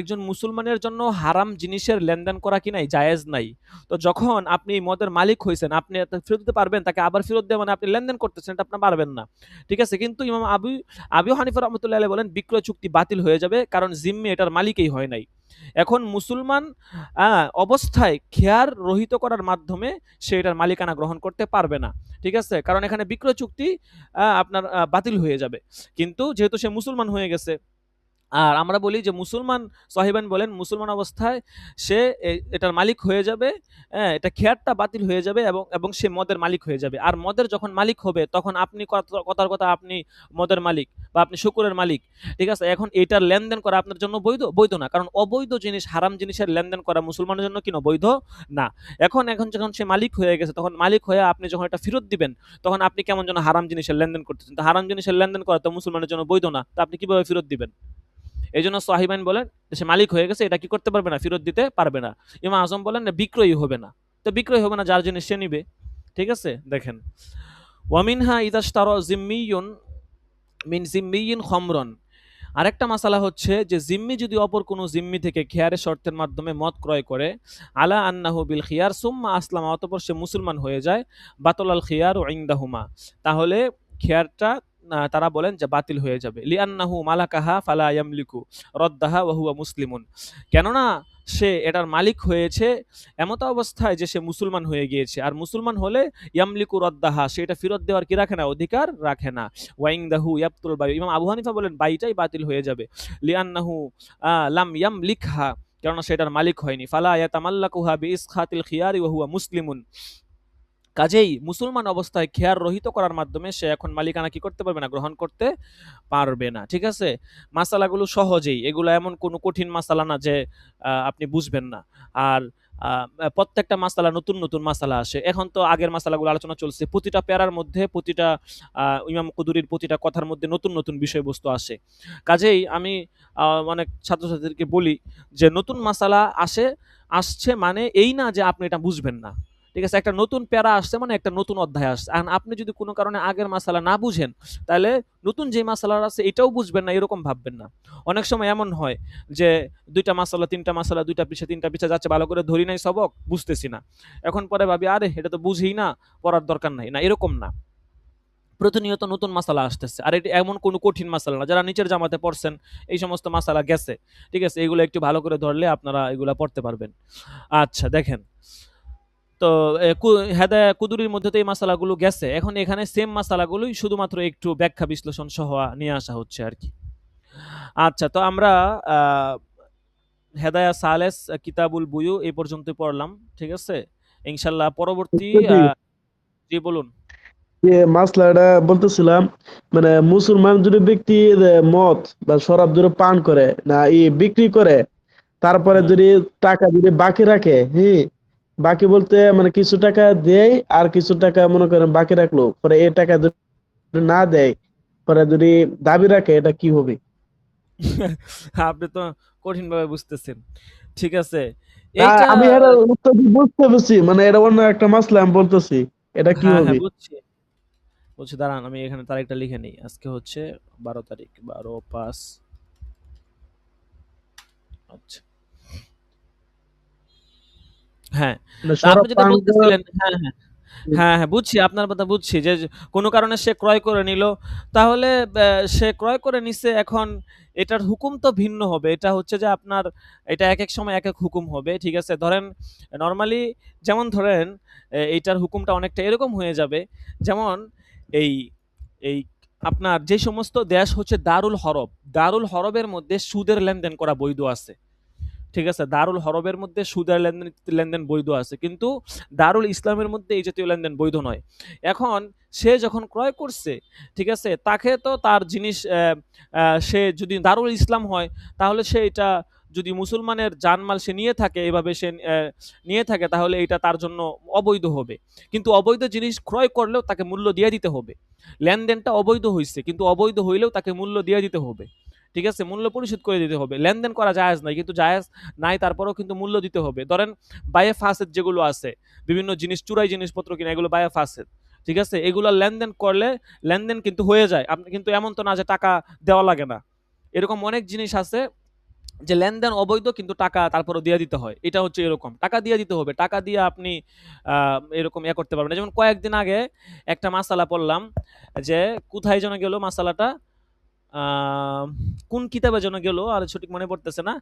একজন মুসলমানের জন্য হারাম জিনিসের লেনদেন করা কি নাই, জায়েজ নাই। তো যখন আপনি মদের মালিক হয়েছেন, আপনি ফেরত দিতে পারবেন, তাকে আবার ফেরত দেওয়া মানে আপনি লেনদেন করতেছেন, এটা আপনি পারবেন না। ঠিক আছে, কিন্তু ইমাম আবু হানিফা রহমতুল্লাহ আলাইহি বলেন বিক্রয় চুক্তি বাতিল হয়ে যাবে, কারণ জিম্মি এটার মালিকই হয় নাই। এখন মুসলমান অবস্থায় খেয়ার রহিত করার মাধ্যমে সে এটার মালিকানা গ্রহণ করতে পারবে না। ঠিক আছে, কারণ এখানে বিক্রয় চুক্তি আপনার বাতিল হয়ে যাবে, কিন্তু যেহেতু সে মুসলমান হয়ে গেছে। আর আমরা বলি যে সাহিবান বলেন মুসলমান অবস্থায় সে এটার মালিক হয়ে যাবে। হ্যাঁ, এটা খেয়ারটা বাতিল হয়ে যাবে এবং সে মদের মালিক হয়ে যাবে। আর মদের যখন মালিক হবে তখন আপনি কথার কথা আপনি মদের মালিক বা আপনি শুকুরের মালিক। ঠিক আছে, এখন এটার লেনদেন করা আপনার জন্য বৈধ না, কারণ অবৈধ জিনিস, হারাম জিনিসের লেনদেন করা মুসলমানের জন্য কি বৈধ না। এখন এখন যখন সে মালিক হয়ে গেছে, তখন মালিক হয়ে আপনি যখন এটা ফেরত দিবেন, তখন আপনি কেমন যেন হারাম জিনিসের লেনদেন করতেছেন। তো হারাম জিনিসের লেনদেন করা তো মুসলমানের জন্য বৈধ না, তো আপনি কিভাবে ফেরত দিবেন। এই জন্য সাহিবাইন বলেন সে মালিক হয়ে গেছে, এটা কি করতে পারবে না, ফেরত দিতে পারবে না। ইমাম আজম বলেন বিক্রয়ী হবে না। তো বিক্রয় হবে না, যার জিনিস সে নিবে। ঠিক আছে দেখেন, ওয়ামিনহা ইদাশতারা জিম্মিয়ুন মিন জিম্মিয়িন খমরন। আরেকটা মাসালা হচ্ছে যে জিম্মি যদি অপর কোনো জিম্মি থেকে খেয়ারের শর্তের মাধ্যমে মদ ক্রয় করে, আলা আন্নাহু বিল খিয়ার সুম্মা আসলামা, অতঃপর সে মুসলমান হয়ে যায়, বাতলাল খিয়ার ও ইনদাহুমা, তাহলে খেয়ারটা তারা বলেন যে বাতিল হয়ে যাবে। লিআন্নাহু মালাকাহা ফালা ইয়ামলিকু রদ্দাহা ওয়া হুয়া মুসলিমুন, কেননা সে এটার মালিক হয়েছে এমত অবস্থায় যে সে মুসলমান হয়ে গিয়েছে, আর মুসলমান হলে ইয়ামলিকু রদ্দাহা, সে এটা ফেরত দেওয়ার কি রাখে না, অধিকার রাখে না। ওয়াইনদাহু ইয়াবতুল বায়ু, ইমাম আবু হানিফা বলেন বাইটাই বাতিল হয়ে যাবে। লিআন্নাহু লাম ইয়ামলিকহা, কেননা সেটার মালিক হয়নি। ফালা ইয়াতামাল্লাকুহা বিইসখাতিল খিয়ারি ওয়া হুয়া মুসলিমুন, কাজেই মুসলমান অবস্থায় খেয়ার রহিত করার মাধ্যমে সে এখন মালিকানা কি করতে পারবে না, গ্রহণ করতে পারবে না। ঠিক আছে, মাসালাগুলো সহজেই, এগুলো এমন কোনো কঠিন মাসালা না যে আপনি বুঝবেন না। আর প্রত্যেকটা মাসালা নতুন নতুন মাসালা আসে। এখন তো আগের মাসালাগুলো আলোচনা চলছে, প্রতিটা প্যারার মধ্যে, প্রতিটা ইমাম কুদুরির প্রতিটা কথার মধ্যে নতুন নতুন বিষয়বস্তু আসে। কাজেই আমি অনেক ছাত্রছাত্রীদেরকে বলি যে নতুন মাসালা আসছে মানে এই না যে আপনি এটা বুঝবেন না। ঠিক আছে, একটা নতুন প্যারা আসছে মানে একটা নতুন অধ্যায় আসছে। আর আপনি যদি কোনো কারণে আগের মাসালা না বুঝেন, তাহলে নতুন যে মাসালা আছে এটাও বুঝবেন না, এরকম ভাববেন না। অনেক সময় এমন হয় যে দুইটা মাসালা তিনটা মাসালা, দুইটা পিছে তিনটা পিছে যাচ্ছে, ভালো করে ধরি নাই সবক, বুঝতেছি না, এখন পরে ভাবি আরে এটা তো বুঝি না, পড়ার দরকার নাই। না, এরকম না, প্রতিনিয়ত নতুন মাসালা আসতেছে। আর এটি এমন কোনো কঠিন মাসালা না, যারা নিচের জামাতে পড়ছেন এই সমস্ত মাসালা গেছে। ঠিক আছে, এগুলো একটু ভালো করে ধরলে আপনারা এগুলা পড়তে পারবেন। আচ্ছা দেখেন, তো হেদায়া কুদুরির মধ্যে তো এই মাসালাগুলো গেছে, এখন এখানে সেম মাসালাগুলোই শুধুমাত্র একটু ব্যাখ্যা বিশ্লেষণ সহ নিয়ে আসা হচ্ছে আর কি। আচ্ছা, তো আমরা হেদায়া সালেস কিতাবুল বুয়ু এই পর্যন্ত পড়লাম। ঠিক আছে, ইনশাল্লাহ পরবর্তী যদি জি বলুন। যে মাসলাটা বলতেছিলাম, মানে মুসলমান যদি ব্যক্তি মদ বা শরাব যদি পান করে না বিক্রি করে, তারপরে হ্যাঁ। যদি টাকা যদি বাকি রাখে, হ্যাঁ, বাকি বলতে মানে কিছু টাকা দেয় আর কিছু টাকা মনে করেন বাকি রাখলো, পরে এই টাকা যদি না দেয়, পরে যদি দাবি রাখে, এটা কি হবে? আপনি তো কঠিনভাবে বুঝতেছেন। ঠিক আছে। না, এইটা আমি এটা উত্তর বুঝতে পারছি, মানে এটা অন্য একটা মাসলা আমি বলতেছি, এটা কি হ্যাঁ, হবে? হ্যাঁ বুঝছি। বলছি দাঁড়ান আমি এখানে তারিখটা লিখে নিই। আজকে হচ্ছে ১২ তারিখ। ১২/৫ আচ্ছা। হ্যাঁ, মানে তো আপনি শরাব যেটা পান করা। বলতেছিলেন হ্যাঁ, হ্যাঁ। হ্যাঁ, হ্যাঁ বুঝছি আপনার কথা বুঝছি যে কোনো কারণে সে ক্রয় করে নিল। তাহলে সে ক্রয় করে নিছে এখন এটার হুকুম তো ভিন্ন হবে। এটা হচ্ছে যে আপনার এটা একেক সময় একেক হুকুম হবে। ঠিক আছে? ধরেন নরমালি যেমন ধরেন এইটার হুকুমটা অনেকটা এরকম হয়ে যাবে। যেমন এই এই আপনার যে সমস্ত দেশ হচ্ছে দারুল হরব, দারুল হরবের মধ্যে সুদের লেনদেন করা বৈধ আছে। ঠিক আছে? দারুল হরবের মধ্যে সুদের লেনদেন লেনদেন বৈধ আছে। কিন্তু দারুল ইসলামের মধ্যে এই জাতীয় লেনদেন বৈধ নয়। এখন সে যখন ক্রয় করছে, ঠিক আছে? তাকে তো তার জিনিস সে যদি দারুল ইসলাম হয়, তাহলে সে এটা যদি মুসলমানের জানমাল সে নিয়ে থাকে, এভাবে সে নিয়ে থাকে তাহলে এটা তার জন্য অবৈধ হবে। কিন্তু অবৈধ জিনিস ক্রয় করলেও তাকে মূল্য দিয়ে দিতে হবে। লেনদেনটা অবৈধ হইছে, কিন্তু অবৈধ হইলেও তাকে মূল্য দিয়ে দিতে হবে। ঠিক আছে? মূল্য পরিশোধ করে দিতে হবে। লেনদেন করা জায়েজ নাই, কিন্তু জায়েজ নাই তারপরেও কিন্তু মূল্য দিতে হবে। ধরেন বায়ে ফাসেদ যেগুলো আছে, বিভিন্ন জিনিস চুরাই জিনিসপত্র কিনা এগুলো বায়ে ফাসেদ। ঠিক আছে? এগুলো লেনদেন করলে লেনদেন কিন্তু হয়ে যায়। আপনি কিন্তু এমন তো না যে টাকা দেওয়া লাগে না। এরকম অনেক জিনিস আছে যে লেনদেন অবৈধ কিন্তু টাকা তারপরেও দিয়ে দিতে হয়। এটা হচ্ছে এরকম। টাকা দিয়ে দিতে হবে। টাকা দিয়ে আপনি এরকম করতে পারবেন না। যেমন কয়েকদিন আগে একটা মাসালা পড়লাম যে কোথায় যেন গেল মাসালাটা? আহ, কোন কিতাবে যেন গেল আর সঠিক মনে পড়তেছে না,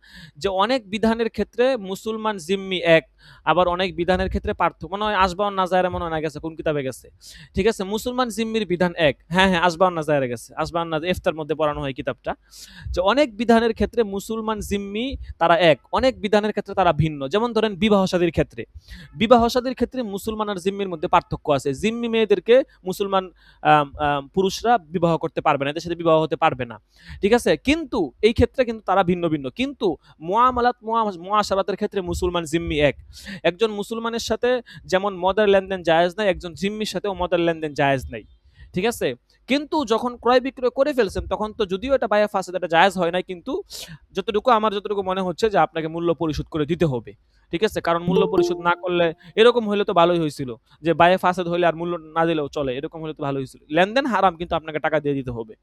যে অনেক বিধানের ক্ষেত্রে মুসলমান জিম্মি এক, আবার অনেক বিধানের ক্ষেত্রে পার্থক্য, মনে হয় আসবাউন নাজায়েরে মনে হয় না গেছে, কোন কিতাবে গেছে। ঠিক আছে, মুসলমান জিম্মির বিধান এক, হ্যাঁ হ্যাঁ আসবাউন নাজায়েরে গেছে, আসবাউন নাজায়ের ইফতার মধ্যে পড়ানো হয় কিতাবটা। যে অনেক বিধানের ক্ষেত্রে মুসলমান জিম্মি তারা এক, অনেক বিধানের ক্ষেত্রে তারা ভিন্ন। যেমন ধরেন বিবাহ শাদীর ক্ষেত্রে, বিবাহ শাদীর ক্ষেত্রে মুসলমান আর জিম্মির মধ্যে পার্থক্য আছে। জিম্মি মেয়েদেরকে মুসলমান পুরুষরা বিবাহ করতে পারবে না, এদের সাথে বিবাহ হতে পারবে না। ঠিক আছে, কিন্তু এই ক্ষেত্রে কিন্তু তারা ভিন্ন ভিন্ন। কিন্তু মুআমালাত মুআশারাতের ক্ষেত্রে মুসলমান জিম্মি এক। একজন মুসলমানের সাথে যেমন মদের লেনদেন জায়েজ নাই, একজন জিম্মির সাথেও মদের লেনদেন জায়েজ নাই। ঠিক আছে, কিন্তু যখন ক্রয় বিক্রয় করে ফেলছেন তখন তো যদিও এটা বায়া ফাসেদ, এটা জায়েজ হয় নাই, কিন্তু যতটুকু মনে হচ্ছে যে আপনাকে মূল্য পরিশোধ করে দিতে হবে। ঠিক আছে, কারণ মূল্য পরিশোধ না করলে, এরকম হলে তো ভালোই হয়েছিল যে বায়ে ফাসেদ হইলে আর মূল্য না দিলেও চলে, এরকম হলে তো ভালো হয়েছিল। লেনদেন হারাম কিন্তু আপনাকে টাকা দিয়ে দিতে হবে।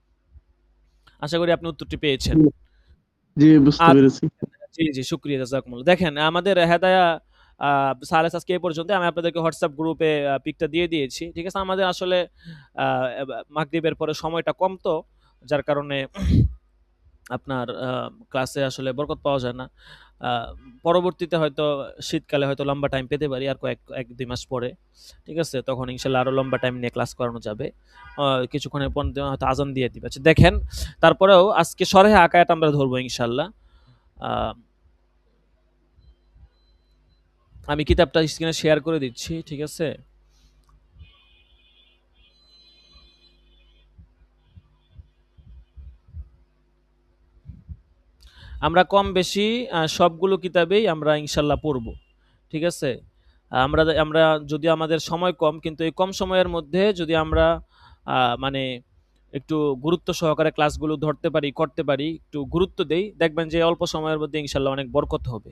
আশা করি আপনি উত্তরটি পেয়েছেন। জি, জি, বুঝতে আর পেরেছি। জি, জি শুকরিয়া জাযাকুমুল্লাহ। দেখেন আমাদের হেদায়া সালেস আজকে এই পর্যন্ত। আমি আপনাদেরকে হোয়াটসঅ্যাপ গ্রুপে পিকটা দিয়ে দিয়েছি। ঠিক আছে? আমাদের আসলে আ মাগরিবের পরে সময়টা কম তো, যার কারণে আপনার ক্লাসে আসলে বরকত পাওয়া যায় না। আ পরবর্তীতে হয়তো শীতকালে হয়তো লম্বা টাইম পেতে পারি আর ১-২ মাস পরে। ঠিক আছে? তখন ইনশাআল্লাহ আরো লম্বা টাইম নিয়ে ক্লাস করানো যাবে। কিছুক্ষণের পর হয়তো আজান দিয়ে দিবে। আচ্ছা দেখেন, তারপরেও আজকে শরহে আকায়াত আমরা ধরবো ইনশাআল্লাহ। আ আমি কিতাবটা স্ক্রিনে শেয়ার করে দিচ্ছি। ঠিক আছে? আমরা কম বেশি সবগুলো কিতাবেই আমরা ইনশাআল্লাহ পড়ব। ঠিক আছে? আমরা আমরা যদি আমাদের সময় কম, কিন্তু এই কম সময়ের মধ্যে যদি আমরা মানে একটু গুরুত্ব সহকারে ক্লাসগুলো ধরতে পারি, করতে পারি, একটু গুরুত্ব দেই, দেখবেন যে অল্প সময়ের মধ্যে ইনশাআল্লাহ অনেক বরকত হবে।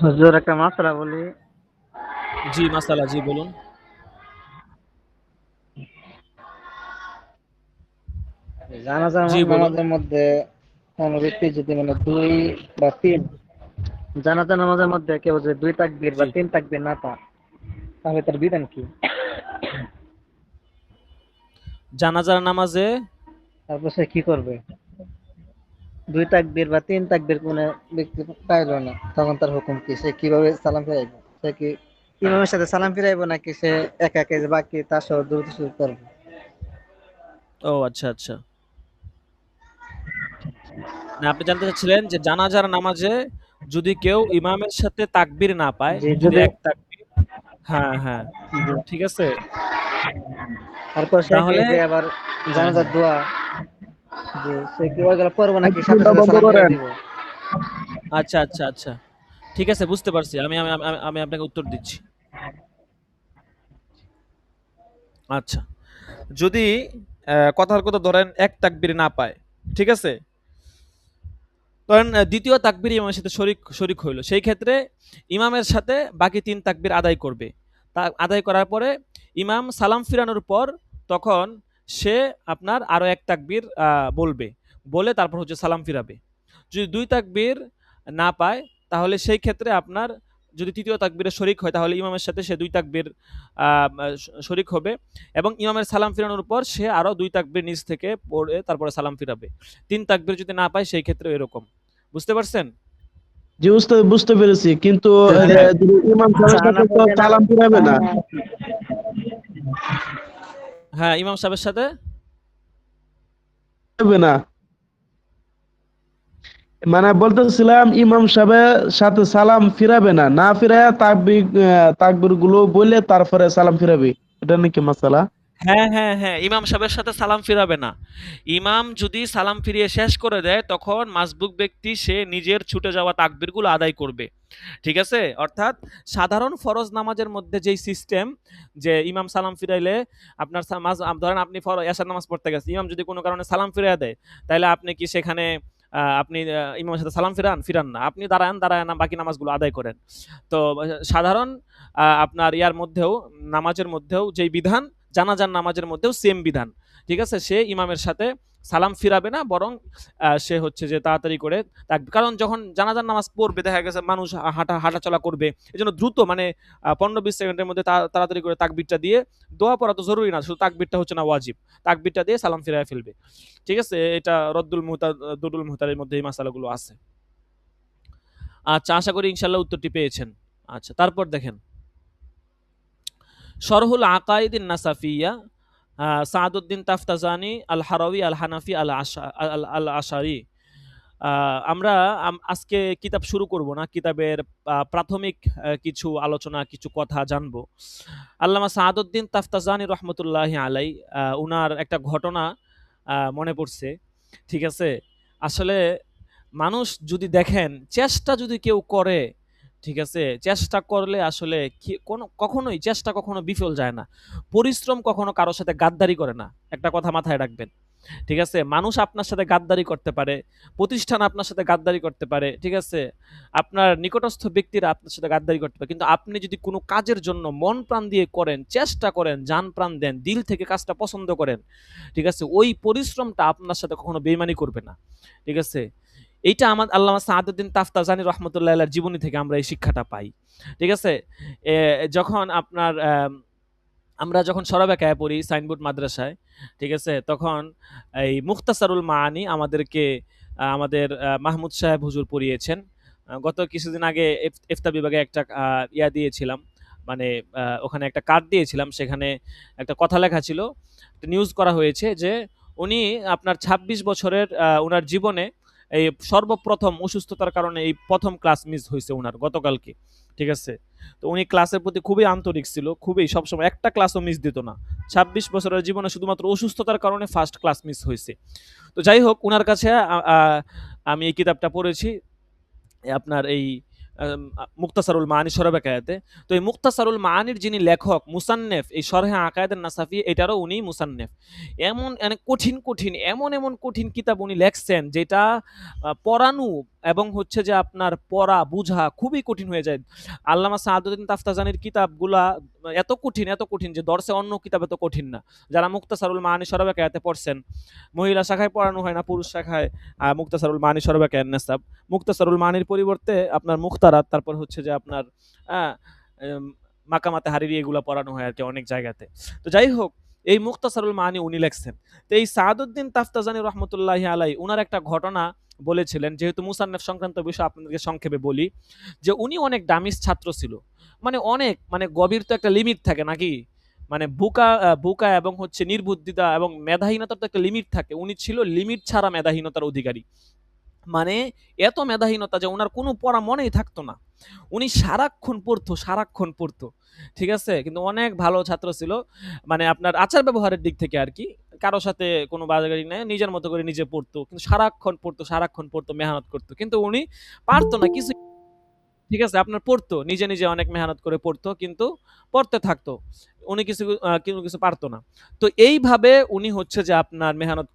হুজুর একটা মাসলা বলি। জি, মাসালা জি বলুন। জানাজা জি বলুন। নামাজের মধ্যে কোন ব্যক্তি যদি মানে ২ বা ৩ জানাজা নামাজের মধ্যে কেউ যদি ২ তাকবীর বা জি। ৩ তাকবীর না পায়, তাহলে তার বিধান কি? জানাজার নামাজে তারপর সে কি করবে? ২ তাকবীর বা ৩ তাকবীর কোন ব্যক্তি পাইল না, তখন তার হুকুম কি? সে কিভাবে সালাম ফিরাইবে? সে কি ইমামের সাথে সালাম ফিরাইবো নাকি সে একা একা যে বাকি তার সহ দ্রুত শুরু করবে? ও আচ্ছা, আচ্ছা। না আপনি জানতে চাচ্ছিলেন যে জানাজার নামাজে যদি কেউ ইমামের সাথে তাকবীর না পায়, জি, যদি যদি এক তাকবীর, হ্যাঁ, হ্যাঁ, জি। ঠিক আছে? তারপর সে কি তাহলে যে আবার হ্যাঁ, জানাজার হ্যাঁ। দোয়া, জি, সে কি ওইগুলো পড়বো নাকি সাথে আইসক্রিমটা সাথে বন্ধ সালাম ফিরাই করেন। দিব? আচ্ছা, আচ্ছা, আচ্ছা। ঠিক আছে, বুঝতে পারছি। আমি আমি আমি আমি আপনাকে উত্তর দিচ্ছি। আচ্ছা। যদি কথার কথা ধরেন এক তাকবীর না পায়, ঠিক আছে? ধরেন দ্বিতীয় তাকবীর ইমামের সাথে শরিক হইল। সেই ক্ষেত্রে ইমামের সাথে বাকি ৩ তাকবীর আদায় করবে। তা আদায় করার পরে ইমাম সালাম ফিরানোর পর তখন সে আপনার আরো ১ তাকবীর বলবে। বলে তারপর হচ্ছে সালাম ফিরাবে। যদি ২ তাকবীর না পায় তাহলে সেই ক্ষেত্রে আপনার যদি ৩য় তাকবীরে শরিক হয় তাহলে ইমামের সাথে সে ২ তাকবীর আ মা শরিক হবে এবং ইমামের সালাম ফিরানোর পর সে আরো ২ তাকবীর নিজ থেকে পড়ে তারপরে সালাম ফিরাবে। ৩ তাকবীর যদি না পায় সেই ক্ষেত্রেও এরকম। বুঝতে পারছেন? জি উস্তাদ, বুঝতে পেরেছি, কিন্তু যদি যদি ইমাম সাহেবের সানা সাথে তো পড়ে না সালাম ফিরাবে না। সানা, হ্যাঁ, ইমাম সাহেবের সাথে ফিরাবে না, মানে বলতেছিলাম ইমাম সাহেবের সাথে সালাম ফিরাবে না, না ফিরায় তাকবীর গুলো বলে তারপরে সালাম ফিরাবে, এটা নাকি মাসালা? হ্যাঁ, হ্যাঁ, হ্যাঁ, ইমাম সাহেবের সাথে সালাম ফিরাবে না। ইমাম যদি সালাম ফিরিয়ে শেষ করে দেয় তখন মাসবুক ব্যক্তি সে নিজের ছুটে যাওয়া তাকবীরগুলো আদায় করবে। ঠিক আছে? অর্থাৎ সাধারণ ফরজ নামাজের মধ্যে যেই সিস্টেম যে ইমাম সালাম ফিরাইলে আপনার ধরেন আপনি এশার নামাজ পড়তে গেছেন। ইমাম যদি কোনো কারণে সালাম ফিরাইয়া দেয়, তাইলে আপনি কি সেখানে আপনি ইমামের সাথে সালাম ফিরান? ফিরান না। আপনি দাঁড়ান, দাঁড়ায় না বাকি নামাজগুলো আদায় করেন। তো সাধারণ আপনার ইয়ার মধ্যেও নামাজের মধ্যেও যেই বিধান জানাজার নামাজের মধ্যেও সেম বিধান। ঠিক আছে? সে ইমামের সাথে সালাম ফিরাবে না বরং সে হচ্ছে যে তাড়াতাড়ি করে কারণ যখন জানাজার নামাজ পড়বে দেখা গেছে মানুষ হাঁটাচলা করবে। এজন্য দ্রুত মানে ১৫-২০ সেকেন্ডের মধ্যে তাড়াতাড়ি করে তাকবীরটা দিয়ে দোয়া পড়া তো জরুরি না। শুধু তাকবীরটা হচ্ছে না ওয়াজিব। তাকবীরটা দিয়ে সালাম ফিরায় ফেলবে। ঠিক আছে? এটা দুরুল মুহতারের মধ্যে এই মাসালাগুলো আছে। আচ্ছা, আশা করি ইনশাআল্লাহ উত্তরটি পেয়েছেন। আচ্ছা, তারপর দেখেন শরহুল আকাইদিন নাসাফিয়া সাদউদ্দিন তাফতাজানি আল হারাওয়ি আল হানাফি আল আশারি। আমরা আজকে কিতাব শুরু করব না। কিতাবের প্রাথমিক কিছু আলোচনা, কিছু কথা জানবো। আল্লামা সাদউদ্দিন তাফতাজানি রহমতুল্লাহি আলাই উনার একটা ঘটনা মনে পড়ছে। ঠিক আছে? আসলে মানুষ যদি দেখেন চেষ্টা যদি কেউ করে, ঠিক আছে? চেষ্টা করলে আসলে কখনোই চেষ্টা কখনো বিফল যায় না। পরিশ্রম কখনো কারো সাথে গাদ্দারি করে না। একটা কথা মাথায় রাখবেন। ঠিক আছে? মানুষ আপনার সাথে গাদ্দারি করতে পারে, প্রতিষ্ঠান আপনার সাথে গাদ্দারি করতে পারে, ঠিক আছে? আপনার নিকটস্থ ব্যক্তিরা আপনার সাথে গাদ্দারি করতে পারে। কিন্তু আপনি যদি কোনো কাজের জন্য মন প্রাণ দিয়ে করেন, চেষ্টা করেন, জান প্রাণ দেন, দিল থেকে কাজটা পছন্দ করেন, ঠিক আছে? ওই পরিশ্রমটা আপনার সাথে কখনো বেইমানি করবে না। ঠিক আছে? এইটা আল্লামা সাদউদ্দিন তাফতাজানি রহমতুল্লাহ আলাইহির জীবনী থেকে আমরা এই শিক্ষাটা পাই। ঠিক আছে? এ যখন আপনার আমরা যখন সরাবেকায় পড়ি সাইনবোর্ড মাদ্রাসায়, ঠিক আছে? তখন এই মুখতাসারুল মাআনি আমাদেরকে আমাদের মাহমুদ সাহেব হুজুর পড়িয়েছেন। গত কিছুদিন আগে ইফতা বিভাগে একটা দিয়েছিলাম। মানে ওখানে একটা কার্ড দিয়েছিলাম। সেখানে একটা কথা লেখা ছিল। একটা নিউজ করা হয়েছে যে উনি আপনার ২৬ বছরের উনার জীবনে এই সর্বপ্রথম অসুস্থতার কারণে এই ১ম ক্লাস মিস হইছে উনার গতকালকে। ঠিক আছে? তো উনি ক্লাসের প্রতি খুবই আন্তরিক ছিল। খুবই সবসময় একটা ক্লাসও মিস দিত না। ২৬ বছরের জীবনে শুধুমাত্র অসুস্থতার কারণে ফার্স্ট ক্লাস মিস হইছে। তো যাই হোক উনার কাছে আ আ আমি এই কিতাবটা পড়েছি। আপনার এই মুক্তাসারুল মাআনি শরহ আকায়াতে। তো এই মুক্তাসারুল মাআনির যিনি লেখক মুসান্নেফ এই শরহে আকায়েদ নাসাফি এটারও উনি মুসান্নেফ। এমন কঠিন এমন কঠিন কিতাব উনি লেখছেন যেটা পড়ানো এবং হচ্ছে যে আপনার পড়া বুঝা খুবই কঠিন হয়ে যায়। আল্লামা সাদউদ্দিন তাফতাজানির কিতাবগুলা এত কঠিন যে দর্সে অন্য কিতাব এত কঠিন না। যারা মুক্তাসারুল মাআনি শরহ আকায়াতে পড়ছেন, মহিলা শাখায় পড়ানো হয় না, পুরুষ শাখায় মুক্তাসারুল মাআনি শরহ আকায়াত নাসাব। মুক্তাসারুল মানির পরিবর্তে আপনার মুখতারাত তারপর হচ্ছে যে আপনার মাকামাতে হারিরি এগুলা পড়ানো হয় আরকি অনেক জায়গাতে। তো যাই হোক এই মুখতাসারুল মানি উনি লেখছেন। তো এই সাদউদ্দিন তাফতাজানি রহমতুল্লাহি আলাই উনার একটা ঘটনা বলেছিলেন, যেহেতু মুসান্নেফ সংক্রান্ত বিষয় আপনাদেরকে সংক্ষেপে বলি যে উনি অনেক দামিস ছাত্র ছিল। মানে অনেক মানে গভীর তো একটা লিমিট থাকে নাকি? মানে বুকা এবং হচ্ছে নির্বুদ্ধিতা এবং মেধাহীনতার তো একটা লিমিট থাকে। উনি ছিল লিমিট ছাড়া মেধাহীনতার অধিকারী। মানে এত মেধাহীনতা যে উনার কোনো পড়া মনেই থাকতো না। উনি সারাক্ষণ পড়তো। ঠিক আছে? কিন্তু অনেক ভালো ছাত্র ছিল। মানে আপনার আচার ব্যবহারের দিক থেকে আরকি। কারো সাথে কোনো বাড়াবাড়ি নাই। নিজের মতো করে নিজে পড়তো। কিন্তু সারাক্ষণ পড়তো, মেহনত করতো। কিন্তু উনি পারত না কিছুই। ঠিক আছে? আপনার পড়তো। নিজে অনেক মেহনত করে পড়তো। কিন্তু পড়তে থাকতো। উনি কিছু পারত না। তো এইভাবে উনি হচ্ছে যে আপনার মেহনত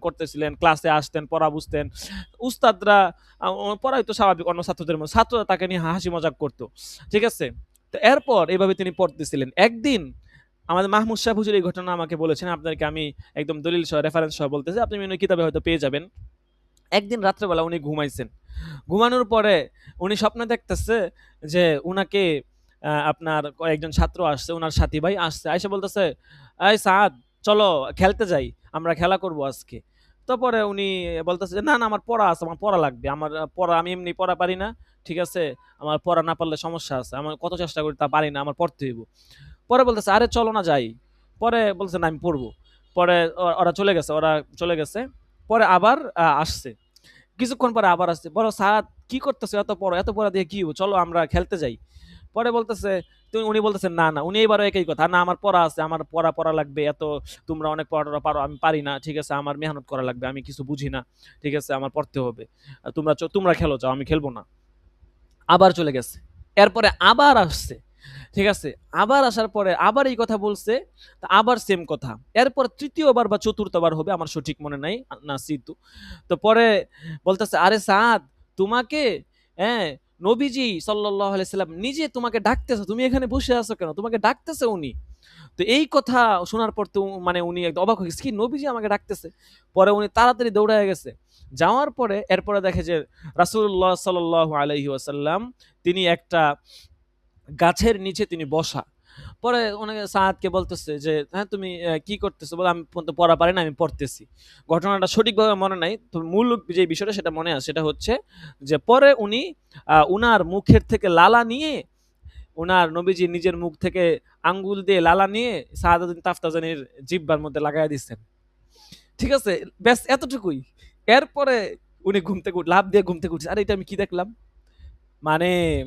করতেছিলেন, ক্লাসে আসতেন, পড়া বুঝতেন। উস্তাদরা পড়াইতো স্বাভাবিক অন্য ছাত্রদের মতো। ছাত্ররা তাকে নিয়ে হাসি মজাক করত। ঠিক আছে? তো এরপর এভাবে তিনি পড়তেছিলেন। একদিন আমাদের মাহমুদ সাহেব হুজুর এই ঘটনা আমাকে বলেছেন। আপনাদেরকে আমি একদম দলিল সহ রেফারেন্স সহ বলতেছি। আপনি বিভিন্ন কিতাবে হয়তো পেয়ে যাবেন। একদিন রাত্রেবেলা উনি ঘুমাইছেন। ঘুমানোর পরে উনি স্বপ্নে দেখতেছে যে উনাকে আপনার কয়েকজন ছাত্র আসছে, উনার সাথী ভাই আসছে। আইসা বলতেছে, "এই সাদ চলো খেলতে যাই। আমরা খেলা করব আজকে।" তো পরে উনি বলতেছে যে, "না, আমার পড়া আছে, আমার পড়া লাগবে। আমার পড়া আমি এমনি পড়া পারি না। ঠিক আছে? আমার পড়া না পারলে সমস্যা আছে। আমার কত চেষ্টা করি তা পারি না। আমার পড়তে হইব।" পরে বলতেছে, "আরে চলো না যাই।" পরে বলছে, "না আমি পড়বো।" পরে ওরা চলে গেছে। পরে আবার আসছে। কিছুক্ষণ পরে আবার আসছে। বলো সাদ কি করতেছো এত পড়া দিয়ে কি হইব? চলো আমরা খেলতে যাই। পরে বলতেছে উনি বলতেছেন না। উনি এবারও একই কথা। না আমার পড়া আছে, আমার পড়া লাগবে। তোমরা অনেক পড়া পারো, আমি পারি না। ঠিক আছে? আমার মেহনত করা লাগবে। আমি কিছু বুঝি না। ঠিক আছে? আমার পড়তে হবে। তোমরা খেলো যাও, আমি খেলবো না। আবার চলে গেছে। এরপরে আবার আসছে। ঠিক আছে? আবার আসার পরে আবার এই কথা বলছে। তা আবার সেম কথা। এরপর তৃতীয়বার বা চতুর্থবার হবে আমার সঠিক মনে নাই। নাসিতু। তো পরে বলতেছে, "আরে সাদ তোমাকে হ্যাঁ, নবীজি সাল্লাল্লাহু আলাইহি সাল্লাম নিজে তোমাকে ডাকতেছে। তুমি এখানে বসে আছো কেন? তোমাকে ডাকতেছে উনি।" তো এই কথা শোনার পর তো মানে উনি একদম অবাক হয়ে গেছে। কি নবীজি আমাকে ডাকতেছে? পরে উনি তাড়াতাড়ি দৌড়ায় গেছে। যাওয়ার পরে এরপরে দেখে যে রাসূলুল্লাহ সাল্লাল্লাহু আলাইহি ওয়াসাল্লাম তিনি একটা গাছের নিচে তিনি বসা। পরে অনেকে সাআদকে বলতেছে যে, "হ্যাঁ, তুমি কি করতেছো?" বলে, "আমি তো পড়া পারি না, আমি পড়তেছি।" ঘটনাটা সঠিকভাবে মনে নাই। তো মূল যে বিষয়টা সেটা মনে আছে। সেটা হচ্ছে যে পরে উনি উনার মুখের থেকে লালা নিয়ে উনার নবীজি নিজের মুখ থেকে আঙ্গুল দিয়ে লালা নিয়ে সাহাদাতুন তাফতাজানির জিহ্বার মধ্যে লাগাইয়া দিচ্ছেন। ঠিক আছে? ব্যাস এতটুকুই। এরপরে উনি লাফ দিয়ে ঘুম থেকে উঠছে। আরে এটা আমি কি দেখলাম? মানে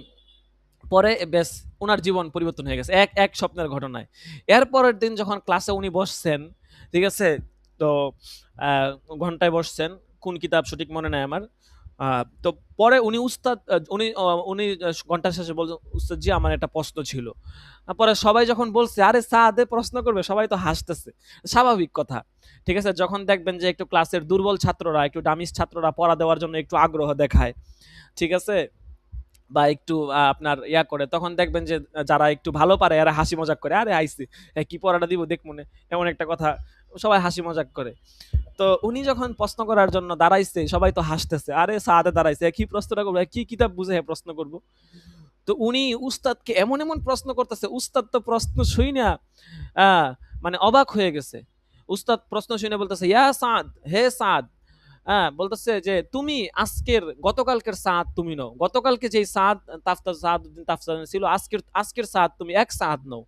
পরে ব্যাস উনার জীবন পরিবর্তন হয়ে গেছে এক স্বপ্নের ঘটনায়। এর পরের দিন যখন ক্লাসে উনি বসছেন, ঠিক আছে? তো আ ঘন্টায় বসছেন। কোন কিতাব সঠিক মনে নাই আমার। তো পরে উনি উস্তাদ আ উনি অ উনি ঘন্টার শেষে বলল, "উস্তাদ জি আমার একটা প্রশ্ন ছিল।" পরে সবাই যখন বলছে, "আরে সাদে প্রশ্ন করবে?" সবাই তো হাসতেছে। স্বাভাবিক কথা। ঠিক আছে? যখন দেখবেন যে একটু ক্লাসের দুর্বল ছাত্ররা, একটু ডামিস ছাত্ররা পড়া দেওয়ার জন্য একটু আগ্রহ দেখায়। ঠিক আছে? বা একটু আপনার করে তখন দেখবেন যে যারা একটু ভালো পারে এরা হাসি মজাক করে, "আরে আইছে, কি পড়াটা দিব দেখমুনে।" এমন একটা কথা সবাই হাসি মজাক করে। তো উনি যখন প্রশ্ন করার জন্য দাঁড়াইছে সবাই তো হাসতেছে। আরে সাদে দাঁড়াইছে, কি প্রশ্নটা করবো? কি কিতাব বুঝে প্রশ্ন করব? তো উনি উস্তাদকে এমন প্রশ্ন করতেছে, উস্তাদ তো প্রশ্ন শুইনা আ মানে অবাক হয়ে গেছে। উস্তাদ প্রশ্ন শুনে বলতেছে, "ইয়া সাদ, হে সাদ" বলতেছে যে, "তুমি গতকালকের সাদ তুমি নও। গতকালকে যেই সাদউদ্দিন তাফতাজানি ছিল, আজকের সাদ তুমি এক সাদ নও।"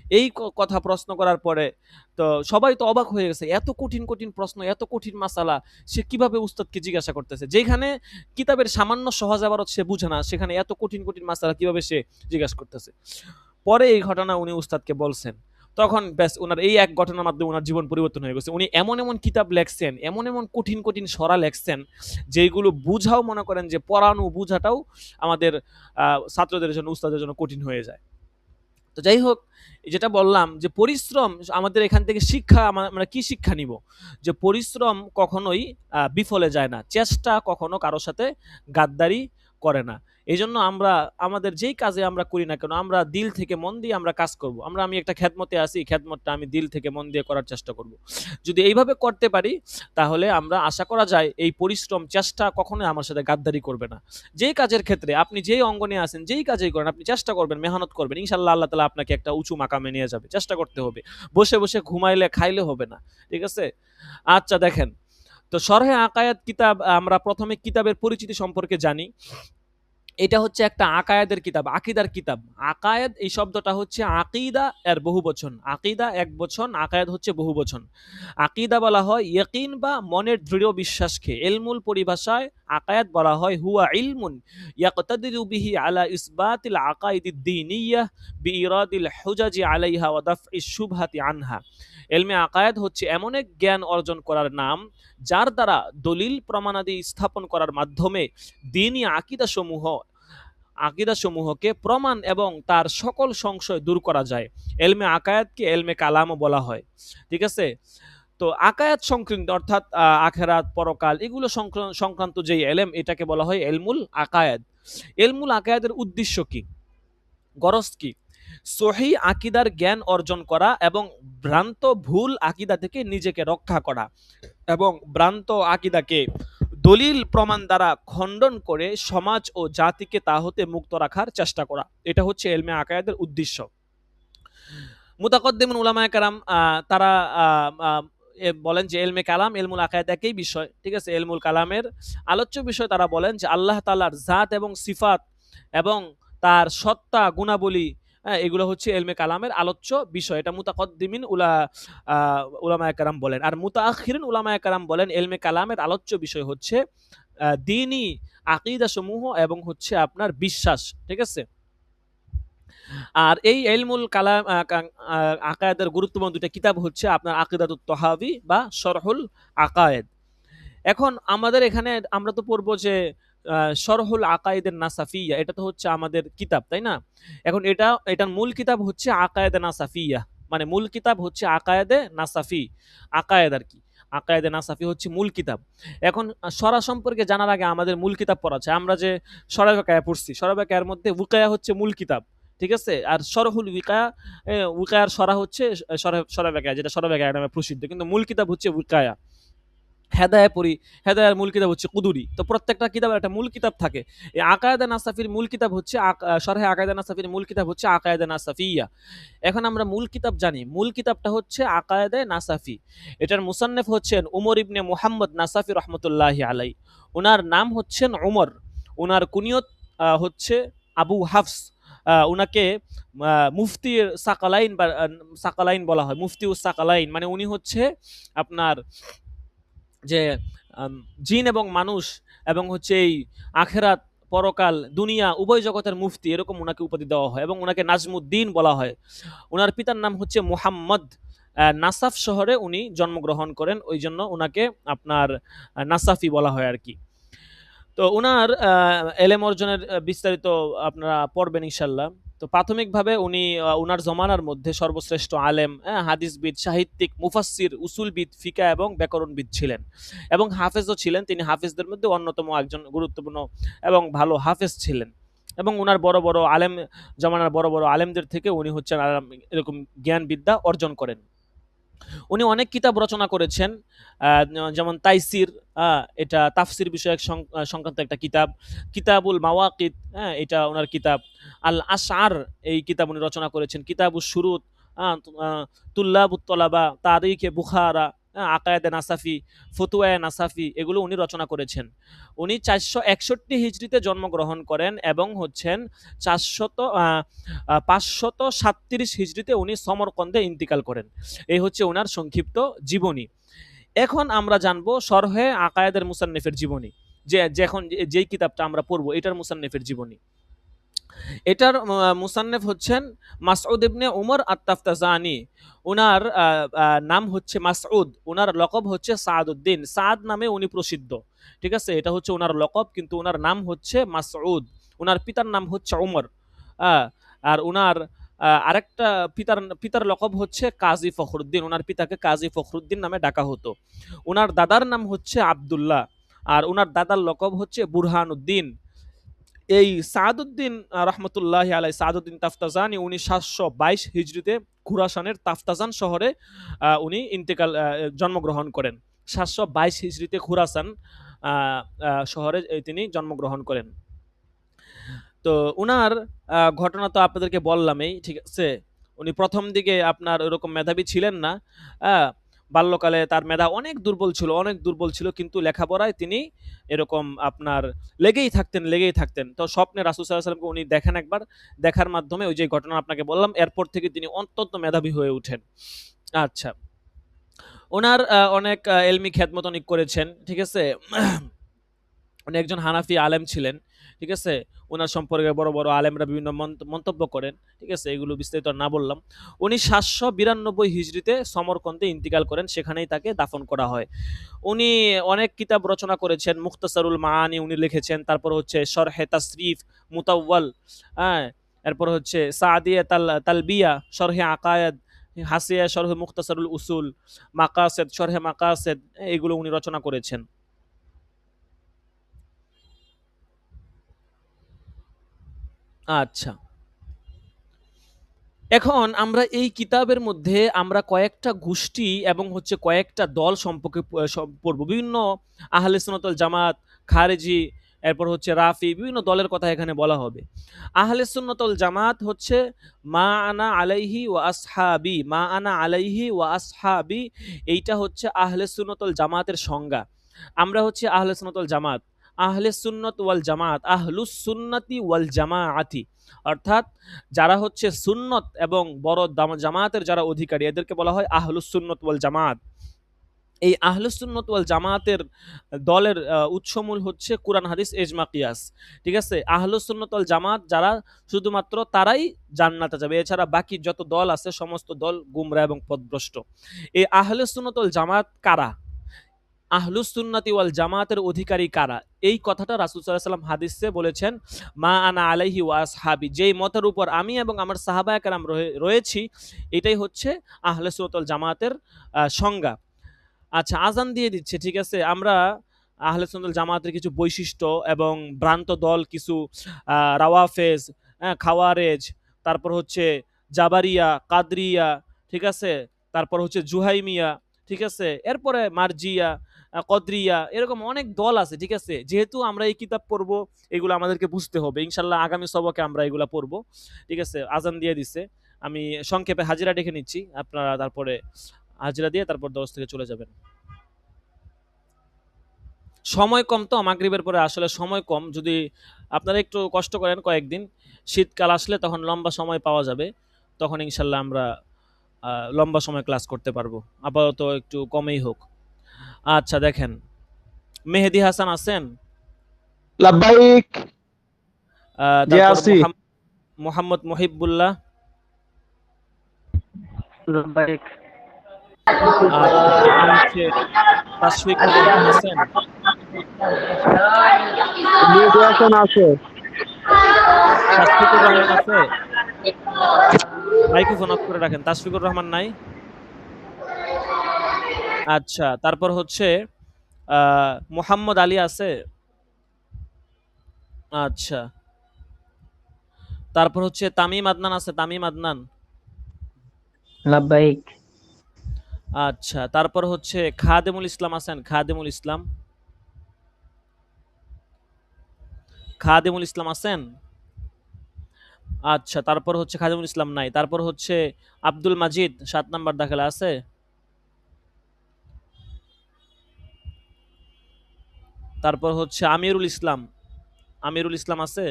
এই কথা প্রশ্ন করার পরে তো সবাই তো অবাক হয়ে গেছে। এত কঠিন প্রশ্ন, এত কঠিন মাসালা সে কিভাবে উস্তাদকে জিজ্ঞাসা করতেছে? যেখানে কিতাবের সামান্য সহজ ইবারত সে বুঝে না, সেখানে এত কঠিন মাসালা কিভাবে সে জিজ্ঞাসা করতেছে? পরে এই ঘটনা উনি উস্তাদকে বলছেন। তখন ব্যাস উনার এই এক ঘটনার মাধ্যমে উনার জীবন পরিবর্তন হয়ে গেছে। উনি এমন কিতাব লেখছেন, এমন কঠিন সরা লেখছেন, যেইগুলো বুঝাও মনে করেন যে পড়ানো বুঝাটাও আমাদের আ ছাত্রদের জন্য, উস্তাদের জন্য কঠিন হয়ে যায়। তো যাই হোক, যেটা বললাম যে পরিশ্রম আমাদের এখান থেকে আমরা কি শিক্ষা নিব? যে পরিশ্রম কখনোই বিফলে যায় না। চেষ্টা কখনো কারো সাথে গাদ্দারি করে না। এজন্য আমরা আমাদের যেই কাজে আমরা করি না কেন, আমরা দিল থেকে মন দিয়ে আমরা কাজ করব। আমি একটা খেদমতে আছি, খেদমতটা আমি দিল থেকে মন দিয়ে করার চেষ্টা করব। যদি এইভাবে করতে পারি, তাহলে আমরা আশা করা যায় এই পরিশ্রম, চেষ্টা কখনোই আমার সাথে গাদ্দারি করবে না। যেই কাজের ক্ষেত্রে আপনি যেই অঙ্গনে আছেন, যেই কাজেই করেন, আপনি চেষ্টা করবেন, মেহনত করবেন। ইনশাআল্লাহ আল্লাহ তাআলা আপনাকে একটা উঁচু মাকামে নিয়ে যাবে। চেষ্টা করতে হবে। বসে ঘুমাইলে খাইলে হবে না। ঠিক আছে? আচ্ছা দেখেন, তো শরহে আকায়াত কিতাব আমরা ১ম এ কিতাবের পরিচিতি সম্পর্কে জানি। এটা হচ্ছে একটা আকায়েদের কিতাব, আকীদার কিতাব। আকায়েদ এই শব্দটা হচ্ছে আকীদা এর বহুবচন। আকীদা একবচন, আকায়েদ হচ্ছে বহুবচন। আকীদা বলা হয় ইয়াকিন বা মনের দৃঢ় বিশ্বাসকে। ইলমুল পরিভাষায় আকায়াত বলা হয় হুয়া ইলমুন ইয়াকতাদিরু বিহি আলা ইসবাতিল আকাইদিদ দীনিয়াহ বিইরাদিল হুজাজি আলাইহা ওয়া দাফইশ শুবহাতি আনহা। ইলমে আকায়াত হচ্ছে এমন এক জ্ঞান অর্জন করার নাম যার দ্বারা দলিল প্রমাণাদি স্থাপন করার মাধ্যমে দ্বীনি আকিদাসমূহকে প্রমাণ এবং তার সকল সংশয় দূর করা যায়। এলমে আকায়াতকে এলমে কালামও বলা হয়। ঠিক আছে? তো আকায়াত সংক্রান্ত অর্থাৎ আখেরাত, পরকাল এগুলো সংক্রান্ত যে এলেম এটাকে বলা হয় এলমুল আকায়াত। এলমুল আকায়াতের উদ্দেশ্য কি, গরজ কি? সহি আকিদার জ্ঞান অর্জন করা এবং ভ্রান্ত ভুল আকিদা থেকে নিজেকে রক্ষা করা এবং ভ্রান্ত আকিদাকে দলিল প্রমাণ দ্বারা খণ্ডন করে সমাজ ও জাতিকে তা হতে মুক্ত রাখার চেষ্টা করা। এটা হচ্ছে এলমে আকায়াতের উদ্দেশ্য। মুতাকদ্দিমিন উলামায়ে কেরাম তারা বলেন যে এলমে কালাম এলমুল আকায়াত একই বিষয়। ঠিক আছে? এলমুল কালামের আলোচ্য বিষয় তারা বলেন যে আল্লাহ তাআলার জাত এবং সিফাত এবং তার সত্তা গুণাবলী, এগুলো হচ্ছে এলমে কালামের আলোচ্য বিষয়। এটা মুতাকদ্দিমিন উলামায়ে কেরাম বলেন। আর মুতাআখিরিন উলামায়ে কেরাম বলেন এলমে কালামের আলোচ্য বিষয় হচ্ছে দ্বীনি আকীদা সমূহ এবং হচ্ছে আপনার বিশ্বাস। ঠিক আছে? আর এই ইলমুল কালাম আকায়েদের গুরুত্বপূর্ণ দুইটা কিতাব হচ্ছে আপনার আকিদাতুত তাহাবী বা শরহুল আকায়েদ। এখন আমাদের এখানে আমরা তো পড়বো যে শরহুল আকায়েদের নাসাফিয়া, এটা তো হচ্ছে আমাদের কিতাব, তাই না? এখন এটার মূল কিতাব হচ্ছে আকায়েদে নাসাফিয়া, মানে মূল কিতাব হচ্ছে আকায়েদে নাসাফি, আকায়েদ আর কি। আকায়েদে নাসাফি হচ্ছে মূল কিতাব। এখন শরা সম্পর্কে জানার আগে আমাদের মূল কিতাব পড়া আছে। আমরা যে শরা ওয়াকায়া পড়ছি, শরা ওয়াকায়ার মধ্যে উকায়া হচ্ছে মূল কিতাব। ঠিক আছে? আর শরহুল উকায়া, উকায়ার শরা হচ্ছে শরা ওয়াকায়া, যেটা শরা ওয়াকায়া নামে প্রসিদ্ধ, কিন্তু মূল কিতাব হচ্ছে উকায়া। হেদায়া পড়ি, হেদায়ার মূল কিতাব হচ্ছে কুদুরি। তো প্রত্যেকটা কিতাবের একটা মূল কিতাব থাকে। এই আকায়েদে নাসাফির মূল কিতাব হচ্ছে শরহে আকায়েদে নাসাফির মূল কিতাব হচ্ছে আকায়েদে নাসাফিয়া। এখন আমরা মূল কিতাব জানি, মূল কিতাবটা হচ্ছে আকায়েদে নাসাফি। এটার মুসান্নিফ হচ্ছেন উমর ইবনে মুহাম্মদ নাসাফি রহমতুল্লাহি আলাই। ওনার নাম হচ্ছেন উমর, ওনার কুনিয়ত হচ্ছে আবু হাফস। উনাকে মুফতির সাকালাইন বা সাকালাইন বলা হয়, মুফতিউস সাকালাইন, মানে উনি হচ্ছে আপনার যে জিন এবং মানুষ এবং হচ্ছে এই আখেরাত, পরকাল, দুনিয়া উভয় জগতের মুফতি, এরকম ওনাকে উপাধি দেওয়া হয় এবং ওনাকে নাজমুদ্দিন বলা হয়। ওনার পিতার নাম হচ্ছে মুহাম্মদ। নাসাফ শহরে উনি জন্মগ্রহণ করেন, ওই জন্য ওনাকে আপনার নাসাফি বলা হয় আর কি। তো উনার এলেম অর্জনের বিস্তারিত আপনারা পড়বেন ইনশাল্লাহ। তো প্রাথমিকভাবে উনি উনার জমানার মধ্যে সর্বশ্রেষ্ঠ আলেম, হাদিসবিদ, সাহিত্যিক, মুফাসসির, উসুলবিদ, ফিকা এবং ব্যাকরণবিদ ছিলেন এবং হাফেজও ছিলেন। তিনি হাফেজদের মধ্যে অন্যতম একজন গুরুত্বপূর্ণ এবং ভালো হাফেজ ছিলেন এবং উনার বড় বড় আলেম, জমানার বড় বড় আলেমদের থেকে উনি হচ্ছেন এরকম জ্ঞান বিদ্যা অর্জন করেন। উনি অনেক কিতাব রচনা করেছেন, যেমন তাইসির, এটা তাফসির বিষয়ক সংক্রান্ত একটা কিতাব। কিতাবুল মাওয়াকিত, এটা ওনার কিতাব। আল আশআর, এই কিতাব উনি রচনা করেছেন। কিতাবুশ শুরুত, তুল্লাবুত তলাবা, তারিখে বুখারা, আকায়েদে নাসাফি, ফতুয়ায়ে নাসাফি, এগুলো উনি রচনা করেছেন। উনি 461 হিজরিতে জন্মগ্রহণ করেন এবং হচ্ছেন 537 হিজরিতে উনি সমরকন্দে ইন্তিকাল করেন। এই হচ্ছে ওনার সংক্ষিপ্ত জীবনী। এখন আমরা জানবো শরহে আকায়েদের মুসান্নিফের জীবনী, যেই কিতাবটা আমরা পড়বো এটার মুসান্নিফের জীবনী। এটার মুসান্নিফ হচ্ছেন মাসউদ ইবনে উমর আত-তাফতাজানি। ওনার নাম হচ্ছে মাসউদ, ওনার লকব হচ্ছে সাদউদ্দিন, সাদ নামে উনি প্রসিদ্ধ। ঠিক আছে? এটা হচ্ছে ওনার লকব, কিন্তু ওনার নাম হচ্ছে মাসউদ। ওনার পিতার নাম হচ্ছে উমর, আর ওনার আরেকটা পিতার লকব হচ্ছে কাজী ফখরুদ্দিন। ওনার পিতাকে কাজী ফখরুদ্দিন নামে ডাকা হতো। ওনার দাদার নাম হচ্ছে আব্দুল্লাহ, আর ওনার দাদার লকব হচ্ছে বুরহানুদ্দিন। এই সাদউদ্দিন রহমতুল্লাহ আলাই, সাদউদ্দিন তাফতাজানি, উনি 722 হিজরিতে খুরাসানের তাফতাজান শহরে উনি জন্মগ্রহণ করেন। 722 হিজরিতে খুরাসান শহরে তিনি জন্মগ্রহণ করেন। তো উনার ঘটনা তো আপনাদেরকে বললামই। ঠিক আছে? উনি প্রথম দিকে আপনার ওরকম মেধাবী ছিলেন না। বাল্যকালে তার মেধা অনেক দুর্বল ছিল, কিন্তু লেখাপড়ায় তিনি এরকম আপনার লেগেই থাকতেন। তো স্বপ্নে রাসূল সাল্লাল্লাহু আলাইহি ওয়াসাল্লামকে উনি দেখেন একবার, দেখার মাধ্যমে ওই যে ঘটনা আপনাকে বললাম, এরপর থেকে তিনি অত্যন্ত মেধাবী হয়ে ওঠেন। আচ্ছা, ওনার অনেক ইলমি খেদমত অনেক করেছেন। ঠিক আছে? উনি একজন হানাফি আলেম ছিলেন, ঠিক আছে? উনার সম্পর্কে বড় বড় আলেমরা বিভিন্ন মন্তব্য করেন, ঠিক আছে? এগুলো বিস্তারিত না বললাম। উনি 792 হিজরিতে সমরকন্দে ইন্তিকাল করেন, সেখানেই তাকে দাফন করা হয়। উনি অনেক কিতাব রচনা করেছেন, মুখতাসারুল মাআনি উনি লিখেছেন, তারপর হচ্ছে শরহে তাসরিফ মুতাওয়াল, হ্যাঁ, এরপর হচ্ছে সাদিয়া তালবিয়া, শরহে আকায়েদ, হাসিয়া শরহে মুখতাসারুল উসুল, মাকাসেদ শরহে মাকাসেদ, এগুলো উনি রচনা করেছেন। আচ্ছা, এখন আমরা এই কিতাবের মধ্যে আমরা কয়েকটা গোষ্ঠী এবং হচ্ছে কয়েকটা দল সম্পর্কে পড়ব। বিভিন্ন আহলে সুন্নাত ওয়াল জামাত, খারেজি, এরপর হচ্ছে রাফি, বিভিন্ন দলের কথা এখানে বলা হবে। আহলে সুন্নাত ওয়াল জামাত হচ্ছে মা আনা আলাইহি ওয়া আসহাবি, মা আনা আলাইহি ওয়া আসহাবি, এইটা হচ্ছে আহলে সুন্নাত ওয়াল জামাতের সংজ্ঞা। আমরা হচ্ছে আহলে সুন্নাত ওয়াল জামাত, আহলে সুন্নাত ওয়াল জামাত, আহলুস সুন্নাতি ওয়াল জামাআতি, অর্থাৎ যারা হচ্ছে সুন্নত এবং বড় জামাতের যারা অধিকারী, এদেরকে বলা হয় আহলুস সুন্নত ওয়াল জামাত। এই আহলুস সুন্নত ওয়াল জামাতের দলের উৎসমূল হচ্ছে কুরআন হাদিস ইজমা কিয়াস, ঠিক আছে? আহলুস সুন্নত ওয়াল জামাত যারা, শুধুমাত্র তারাই জান্নাতে যাবে, এছাড়া বাকি যত দল আছে সমস্ত দল গুমরা এবং পথভ্রষ্ট। এই আহলুস সুন্নত ওয়াল জামাত কারা, আহলুস সুন্নাতি ওয়াল জামাতের অধিকারী কারা, এই কথাটা রাসূল সাল্লাল্লাহু আলাইহি ওয়াসাল্লাম হাদিসে বলেছেন, মা আনা আলাইহি ওয়া আসহাবি, যেই মতের উপর আমি এবং আমার সাহাবায়ে কেরাম রয়েছি, এটাই হচ্ছে আহলে সুন্নাত ওয়াল জামাতের সংজ্ঞা। আচ্ছা, আজান দিয়ে দিচ্ছে, ঠিক আছে? আমরা আহলে সুন্নাত ওয়াল জামাতের কিছু বৈশিষ্ট্য এবং ভ্রান্ত দল কিছু, রাওয়াফেজ, খাওয়ারেজ, তারপর হচ্ছে জাবারিয়া, কাদরিয়া, ঠিক আছে? তারপর হচ্ছে জুহাইমিয়া, ঠিক আছে? এরপরে মারজিয়া, কদরিয়া, এরকম অনেক দল আছে, ঠিক আছে? যেহেতু আমরা এই কিতাব পড়বো, এগুলো আমাদেরকে বুঝতে হবে। ইনশাআল্লাহ আগামী সবকে আমরা এগুলা পড়বো, ঠিক আছে? আজান দিয়ে দিচ্ছে, আমি সংক্ষেপে হাজিরা ডেকে নিচ্ছি, আপনারা তারপরে হাজিরা দিয়ে তারপর দরস থেকে চলে যাবেন। সময় কম তো, মাগরিবের পরে আসলে সময় কম, যদি আপনারা একটু কষ্ট করেন কয়েকদিন, শীতকাল আসলে তখন লম্বা সময় পাওয়া যাবে, তখন ইনশাল্লাহ আমরা লম্বা সময় ক্লাস করতে পারবো, আপাতত একটু কমেই হোক। আচ্ছা, দেখেন, মেহেদি হাসান আছেন, লাব্বাইক। জি তারপর আছি। মোহাম্মদ মহিবুল্লাহ, লাব্বাইক। আচ্ছা, তারপর হচ্ছে তাশফিকুর রহমান আছেন, মেহেদী হাসান আছে। তাশফিকুর রহমান আছে, মাইক্রোফোন অফ করে রাখেন, তাশফিকুর রহমান নাই। আচ্ছা, তারপর হচ্ছে মোহাম্মদ আলী আছে। আচ্ছা, তারপর হচ্ছে তামিম আদনান আছে, তামিম আদনান। লাব্বাইক। আচ্ছা, তারপর হচ্ছে খাদেমুল ইসলাম আছেন, খাদেমুল ইসলাম, খাদেমুল ইসলাম আছেন। আচ্ছা, তারপর হচ্ছে খাদেমুল ইসলাম নাই, তারপর হচ্ছে আব্দুল মাজিদ 7 নাম্বার দাখিলা আছে। তারপর হচ্ছে আমিরুল ইসলাম, আমিরুল ইসলাম আছে,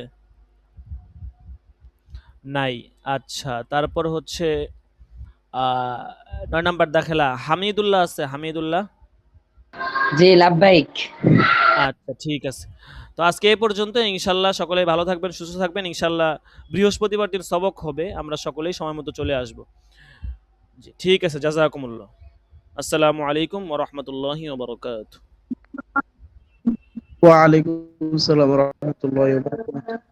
নাই। আচ্ছা, তারপর হচ্ছে 9 নাম্বার দাখিলা হামিদুল্লাহ আছে, হামিদুল্লাহ। জি লাব্বাইক। আচ্ছা, ঠিক আছে। তো আজকে এই পর্যন্ত, ইনশাল্লাহ সকলেই ভালো থাকবেন, সুস্থ থাকবেন। ইনশাল্লাহ বৃহস্পতিবার দিন সবক হবে, আমরা সকলেই সময় মতো চলে আসব। জি, ঠিক আছে, জাযাকুমুল্লাহ। আসসালামু আলাইকুম ওয়া রাহমাতুল্লাহি ওয়া বারাকাতুহু। ওয়া আলাইকুম আসসালাম ওয়া রাহমাতুল্লাহি ওয়া বারাকাতুহু।